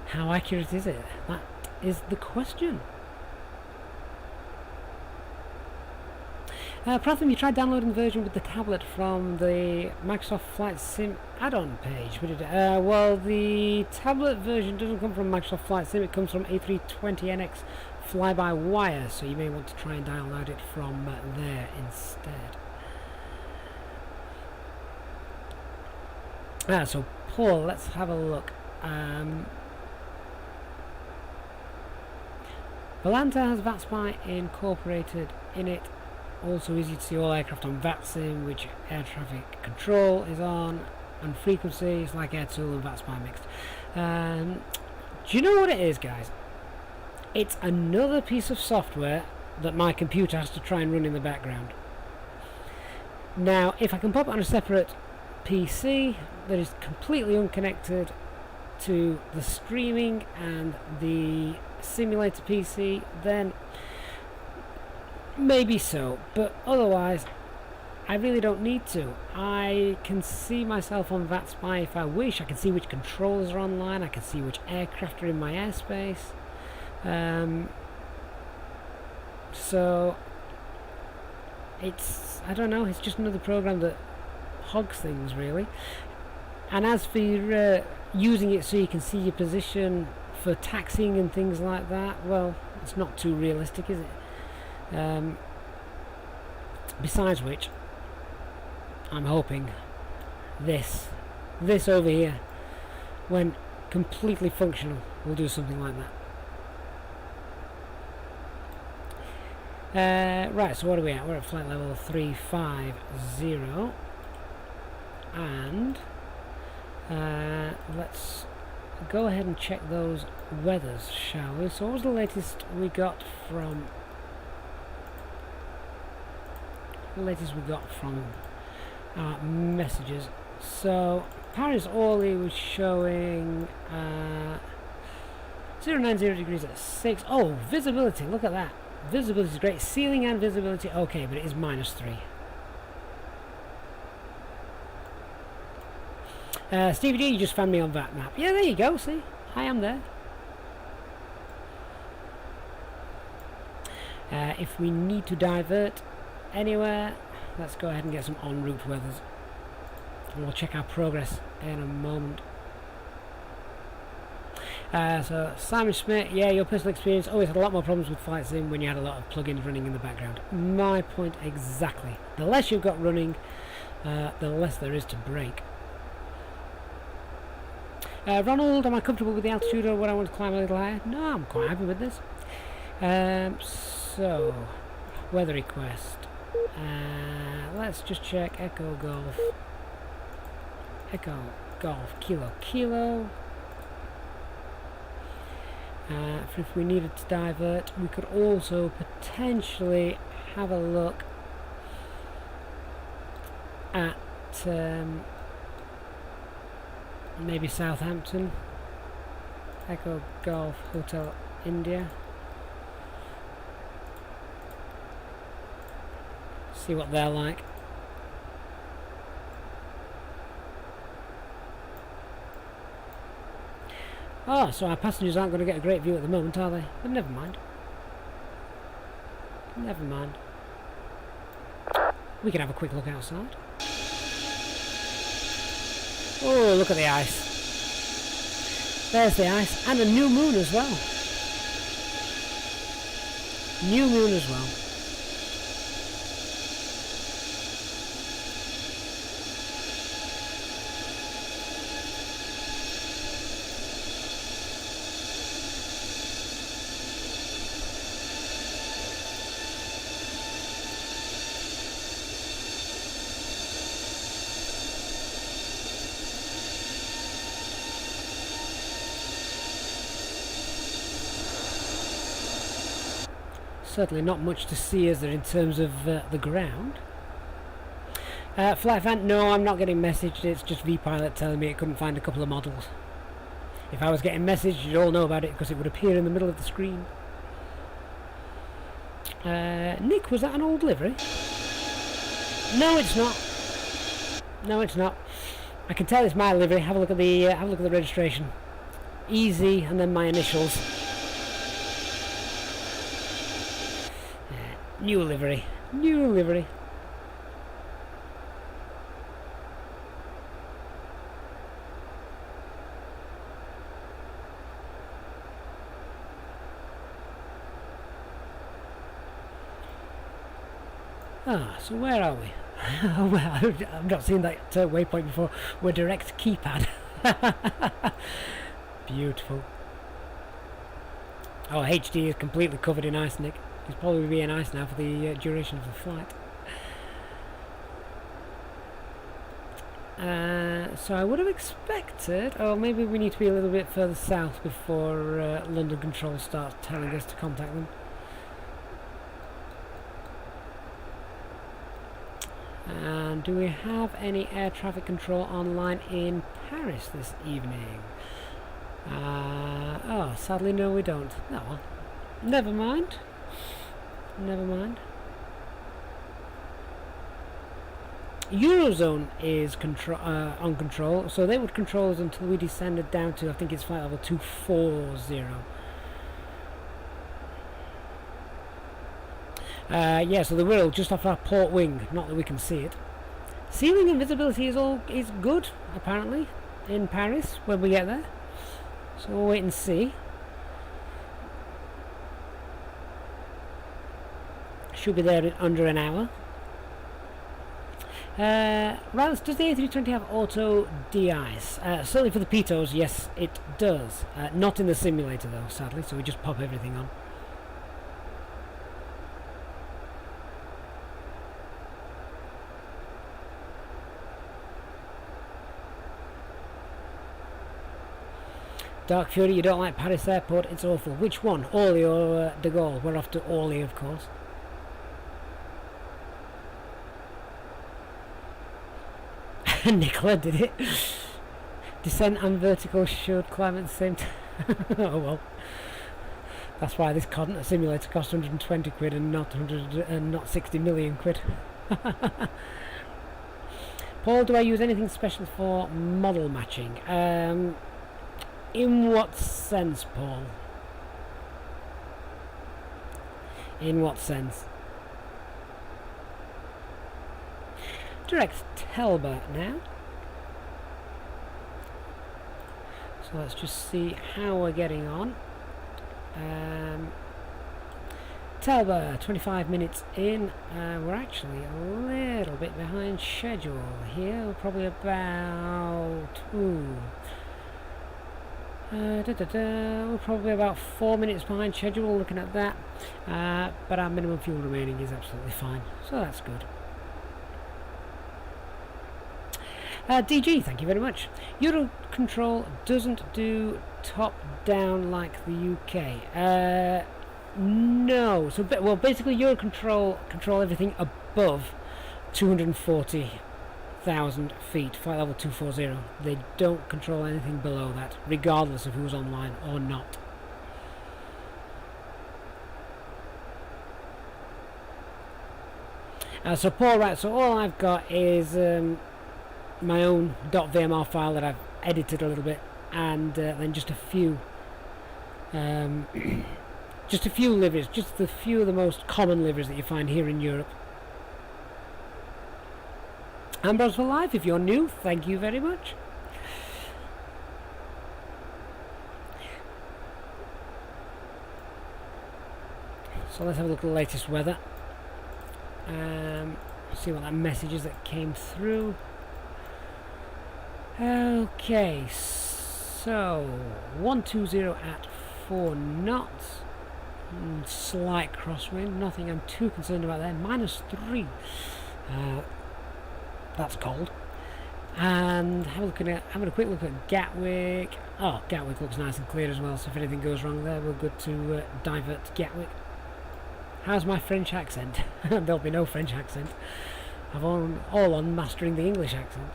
How accurate is it? That is the question. Pratham, you tried downloading the version with the tablet from the Microsoft Flight Sim add-on page. Well, the tablet version doesn't come from Microsoft Flight Sim, it comes from A320NX fly-by-wire, so you may want to try and download it from there instead. So Paul, let's have a look. Volanta has VATSIM incorporated in it. Also easy to see all aircraft on VATSIM, which air traffic control is on, and frequency. It's like Air Tool and VATSIM mixed. Do you know what it is, guys? It's another piece of software that my computer has to try and run in the background. Now, if I can pop it on a separate PC that is completely unconnected to the streaming and the simulator PC, then maybe so, but otherwise I really don't need to. I can see myself on VATSIM if I wish. I can see which controllers are online, I can see which aircraft are in my airspace. So it's, I don't know, it's just another program that hogs things really. And as for your, using it so you can see your position for taxiing and things like that, well, it's not too realistic, is it? Besides which, I'm hoping this over here, when completely functional, will do something like that. Right, so what are we at? We're at flight level 350, and let's go ahead and check those weathers, shall we? So what was the latest we got from our messages? So Paris Orly was showing 090 degrees at 6. Oh, visibility, look at that. Visibility is great. Ceiling and visibility, okay, but it is -3. Stevie G, you just found me on that map. Yeah, there you go, see? I am there. If we need to divert anywhere, let's go ahead and get some en route weathers. And we'll check our progress in a moment. So Simon Schmidt, yeah, your personal experience always had a lot more problems with flight sim when you had a lot of plugins running in the background. My point exactly. The less you've got running, the less there is to break. Ronald, am I comfortable with the altitude or would I want to climb a little higher? No, I'm quite happy with this. So, weather request. Let's just check Echo Golf Kilo Kilo. If we needed to divert, we could also potentially have a look at maybe Southampton. Echo Golf Hotel India. See what they're like. Oh, so our passengers aren't going to get a great view at the moment, are they? But never mind. Never mind. We can have a quick look outside. Oh, look at the ice. There's the ice. And a new moon as well. New moon as well. Certainly not much to see, is there, in terms of the ground? Flight fan, no, I'm not getting messaged. It's just VPilot telling me it couldn't find a couple of models. If I was getting messaged, you'd all know about it because it would appear in the middle of the screen. Nick, was that an old livery? No, it's not. No, it's not. I can tell it's my livery. Have a look at the registration. Easy, and then my initials. New livery. New livery. Ah, so where are we? Well, I've not seen that waypoint before. We're direct keypad. Beautiful. Oh, HD is completely covered in ice, Nick. He's probably being nice now for the duration of the flight. So I would have expected, oh, maybe we need to be a little bit further south before London Control starts telling us to contact them. And do we have any air traffic control online in Paris this evening? Oh, sadly no we don't. Oh well, never mind. Never mind. Eurozone is on control, so they would control us until we descended down to, I think it's flight level 240. Yeah, so they will just off our port wing, not that we can see it. Ceiling and visibility is good, apparently, in Paris when we get there. So we'll wait and see. Should be there in under an hour. Rallis, does the A320 have auto de-ice? Certainly for the pitos, yes, it does. Not in the simulator though, sadly, so we just pop everything on. Dark Fury, you don't like Paris Airport? It's awful. Which one? Orly or de Gaulle? We're off to Orly, of course. Nicola did it. Descent and vertical should climb at the same time. Oh well. That's why this simulator costs 120 quid and not 60 million quid. Paul, do I use anything special for model matching? In what sense, Paul? In what sense? Direct Telber now. So let's just see how we're getting on. Telber, 25 minutes in. We're actually a little bit behind schedule here. We're probably about we're probably about 4 minutes behind schedule looking at that, but our minimum fuel remaining is absolutely fine, so that's good. DG, thank you very much. Eurocontrol doesn't do top down like the UK. No, so well, basically Eurocontrol control everything above 240,000 feet, flight level 240. They don't control anything below that, regardless of who's online or not. So Paul, right, so all I've got is my own .vmr file that I've edited a little bit, and then just a few just a few liveries, just a few of the most common liveries that you find here in Europe. Ambrose for life, if you're new, thank you very much. So let's have a look at the latest weather. See what that message is that came through. Okay, so 120 at 4 knots. Slight crosswind, nothing I'm too concerned about there. -3. That's cold. And having a quick look at Gatwick. Oh, Gatwick looks nice and clear as well, so if anything goes wrong there, we're good to divert to Gatwick. How's my French accent? There'll be no French accent. I'm all on mastering the English accent.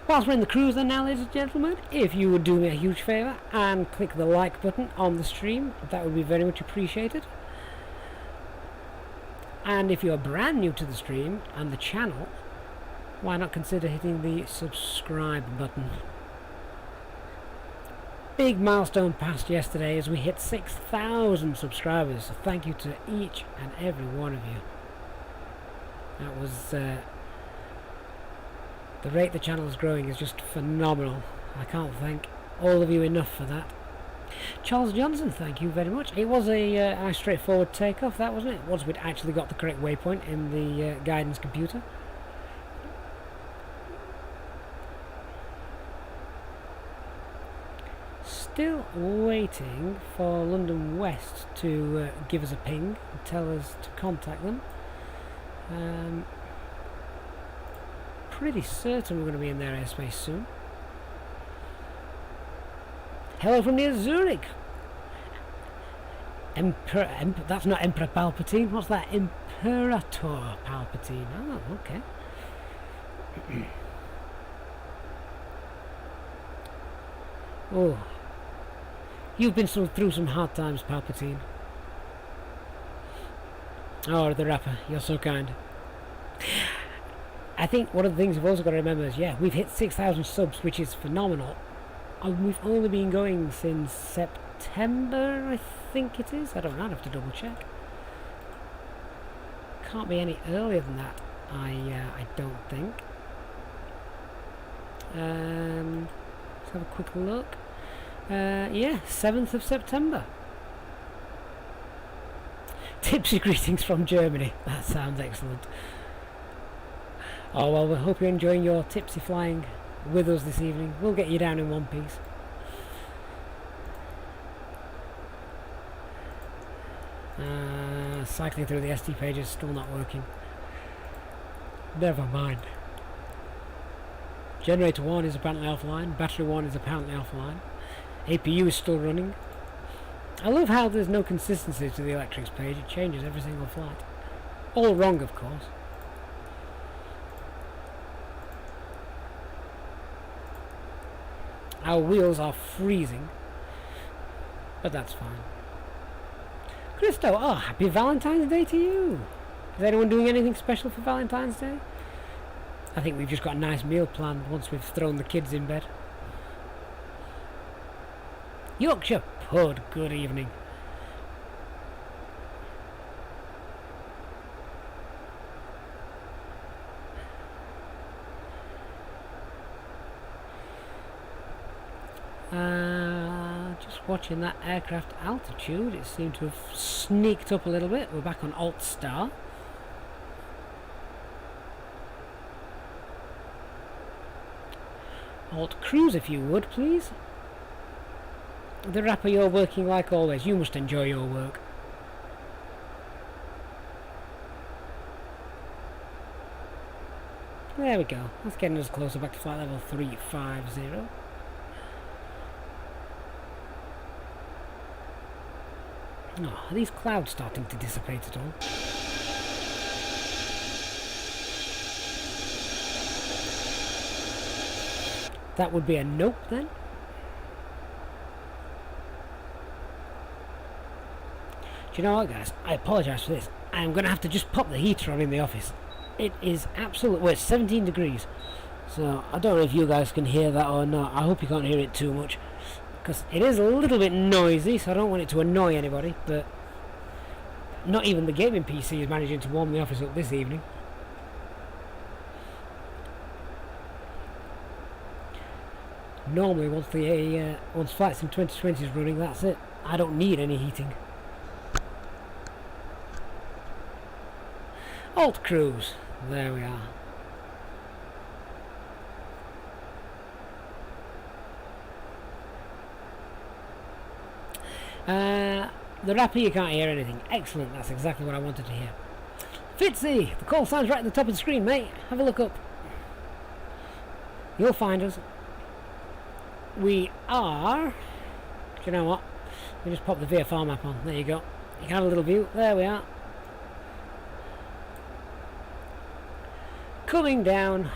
Whilst we're in the cruise then now, ladies and gentlemen, if you would do me a huge favour and click the like button on the stream, that would be very much appreciated. And if you're brand new to the stream and the channel, why not consider hitting the subscribe button. Big milestone passed yesterday as we hit 6,000 subscribers, so thank you to each and every one of you. That was the rate the channel is growing is just phenomenal. I can't thank all of you enough for that. Charles Johnson, thank you very much. It was a nice straightforward takeoff, that wasn't it? Once we'd actually got the correct waypoint in the guidance computer. still waiting for London West to give us a ping and tell us to contact them. Pretty certain we're going to be in their airspace soon. Hello from near Zurich. That's not Emperor Palpatine. What's that? Imperator Palpatine. Oh, okay. Oh, you've been through some hard times, Palpatine. Oh, the rapper, you're so kind. I think one of the things we've also got to remember is, yeah, we've hit 6,000 subs, which is phenomenal. And we've only been going since September, I think it is. I don't know, I'd have to double check. Can't be any earlier than that, I don't think. Let's have a quick look. Yeah, 7th of September. Tipsy greetings from Germany. That sounds excellent. Oh well, we hope you're enjoying your tipsy flying with us this evening. We'll get you down in one piece. Cycling through the SD page is still not working. Never mind. Generator 1 is apparently offline. Battery 1 is apparently offline. APU is still running. I love how there's no consistency to the electrics page. It changes every single flight. All wrong, of course. Our wheels are freezing, but that's fine. Christo, oh, happy Valentine's Day to you. Is anyone doing anything special for Valentine's Day? I think we've just got a nice meal planned once we've thrown the kids in bed. Yorkshire Pud, good evening. Just watching that aircraft altitude, it seemed to have sneaked up a little bit. We're back on Alt Star. Alt Cruise if you would, please. The rapper, you're working like always. You must enjoy your work. There we go. That's getting us closer back to flight level 350. Oh, are these clouds starting to dissipate at all? That would be a nope then. Do you know what, guys? I apologise for this. I'm going to have to just pop the heater on in the office. It is absolutely... well, it's 17 degrees. So, I don't know if you guys can hear that or not. I hope you can't hear it too much. Because it is a little bit noisy, so I don't want it to annoy anybody. But not even the gaming PC is managing to warm the office up this evening. Normally, once Flight Sim 2020 is running, that's it. I don't need any heating. Alt Cruise. There we are. The rapper, you can't hear anything. Excellent, that's exactly what I wanted to hear. Fitzy, the call sign's right at the top of the screen, mate. Have a look up. You'll find us. We are... do you know what? We just pop the VFR map on. There you go. You can have a little view. There we are. Coming down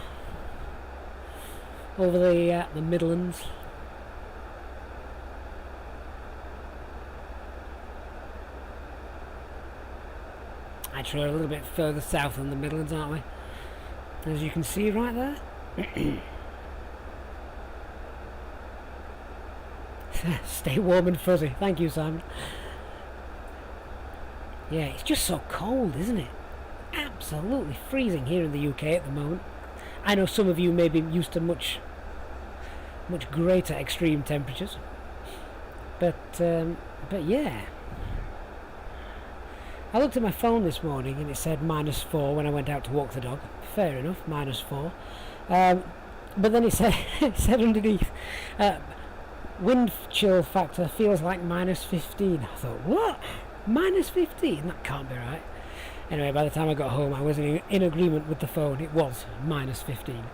over the Midlands. Actually, we're a little bit further south than the Midlands, aren't we? As you can see right there. Stay warm and fuzzy. Thank you, Simon. Yeah, it's just so cold, isn't it? Absolutely freezing here in the UK at the moment. I know some of you may be used to much greater extreme temperatures, but yeah. I looked at my phone this morning and it said -4 when I went out to walk the dog. Fair enough, -4. But then it said, it said underneath, wind chill factor feels like -15. I thought, what? -15? That can't be right. Anyway, by the time I got home, I was in agreement with the phone. It was -15.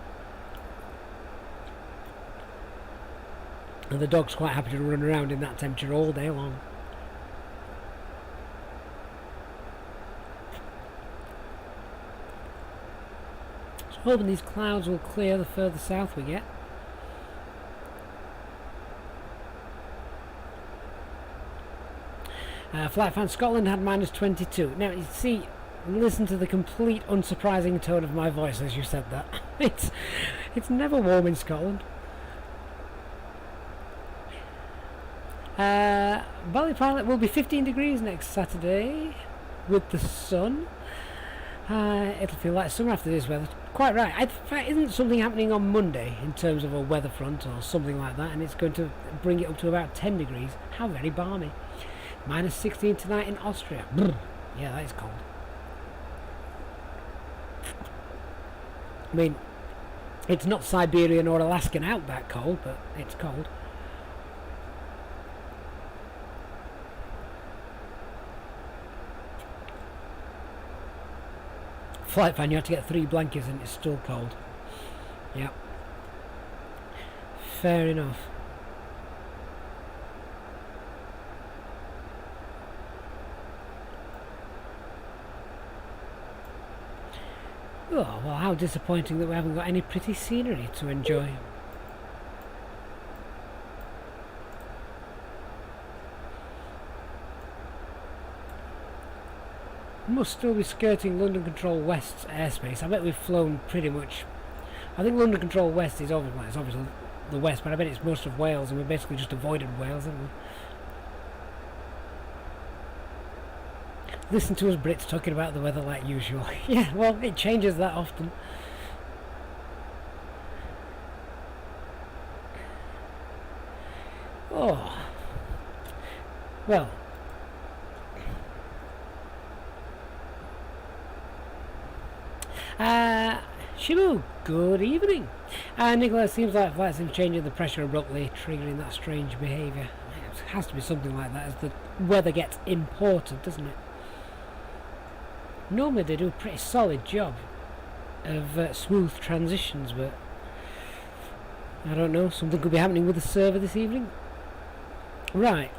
And the dog's quite happy to run around in that temperature all day long. So hoping these clouds will clear the further south we get. Flight Fan Scotland had -22. Now you see, listen to the complete unsurprising tone of my voice as you said that. It's never warm in Scotland. Valley Pilot will be 15 degrees next Saturday with the sun. It'll feel like summer after this weather. Quite right. Isn't something happening on Monday in terms of a weather front or something like that, and it's going to bring it up to about 10 degrees. How very balmy. -16 tonight in Austria. Brr. Yeah, that is cold. I mean, it's not Siberian or Alaskan outback cold, but it's cold. Flight Fan, you have to get 3 blankets and it's still cold. Yep. Fair enough. Oh, well, how disappointing that we haven't got any pretty scenery to enjoy. Must still be skirting London Control West's airspace. I bet we've flown pretty much. I think London Control West is obviously, well, it's obviously the west, but I bet it's most of Wales, and we basically just avoided Wales, haven't we? Listen to us Brits talking about the weather like usual. Yeah, well, it changes that often. Oh. Well. Shimu, good evening. Nicola, seems like VATSIM changing the pressure abruptly, triggering that strange behaviour. It has to be something like that as the weather gets important, doesn't it? Normally they do a pretty solid job of smooth transitions, but I don't know, something could be happening with the server this evening. Right,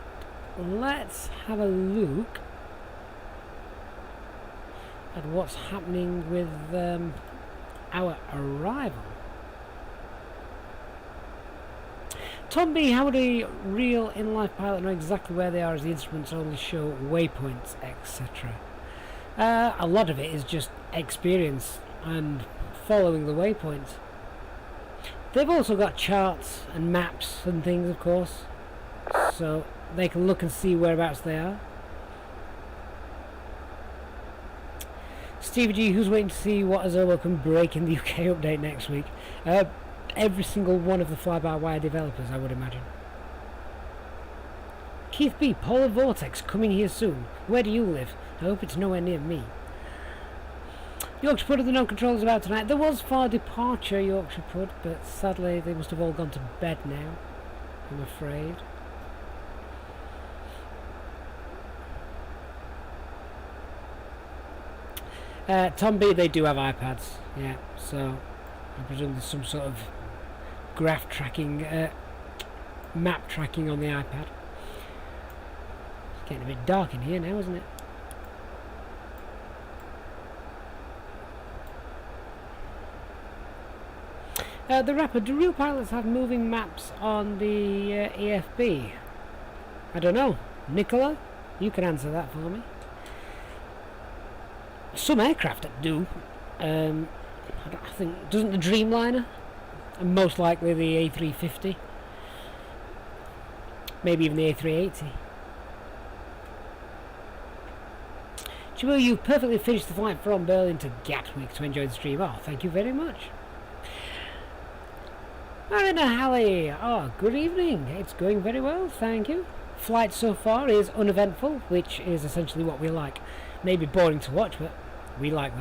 let's have a look at what's happening with our arrival. Tom B, how would a real in-life pilot know exactly where they are as the instruments only show waypoints, etc.? A lot of it is just experience and following the waypoints. They've also got charts and maps and things, of course, so they can look and see whereabouts they are. Stevie G, who's waiting to see what Azobo can break in the UK update next week? Every single one of the fly-by-wire developers, I would imagine. Keith B, Polar Vortex coming here soon. Where do you live? I hope it's nowhere near me. Yorkshire Pud, the no controls about tonight. There was far departure, Yorkshire Pud, but sadly they must have all gone to bed now, I'm afraid. Tom B, they do have iPads, yeah, so I presume there's some sort of graph tracking, map tracking on the iPad. It's getting a bit dark in here now, isn't it? The Rapper, do real pilots have moving maps on the EFB? I don't know. Nicola, you can answer that for me. Some aircraft do. I think, doesn't the Dreamliner? And most likely the A350. Maybe even the A380. Chibu, you perfectly finished the flight from Berlin to Gatwick to enjoy the stream. Oh, thank you very much. Marina Halley, oh, good evening. It's going very well, thank you. Flight so far is uneventful, which is essentially what we like. Maybe boring to watch, but we like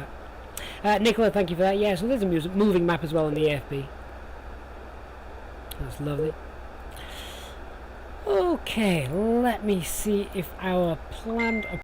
that. Nicola, thank you for that. Yeah, so there's a moving map as well in the AFB. That's lovely. Okay, let me see if our planned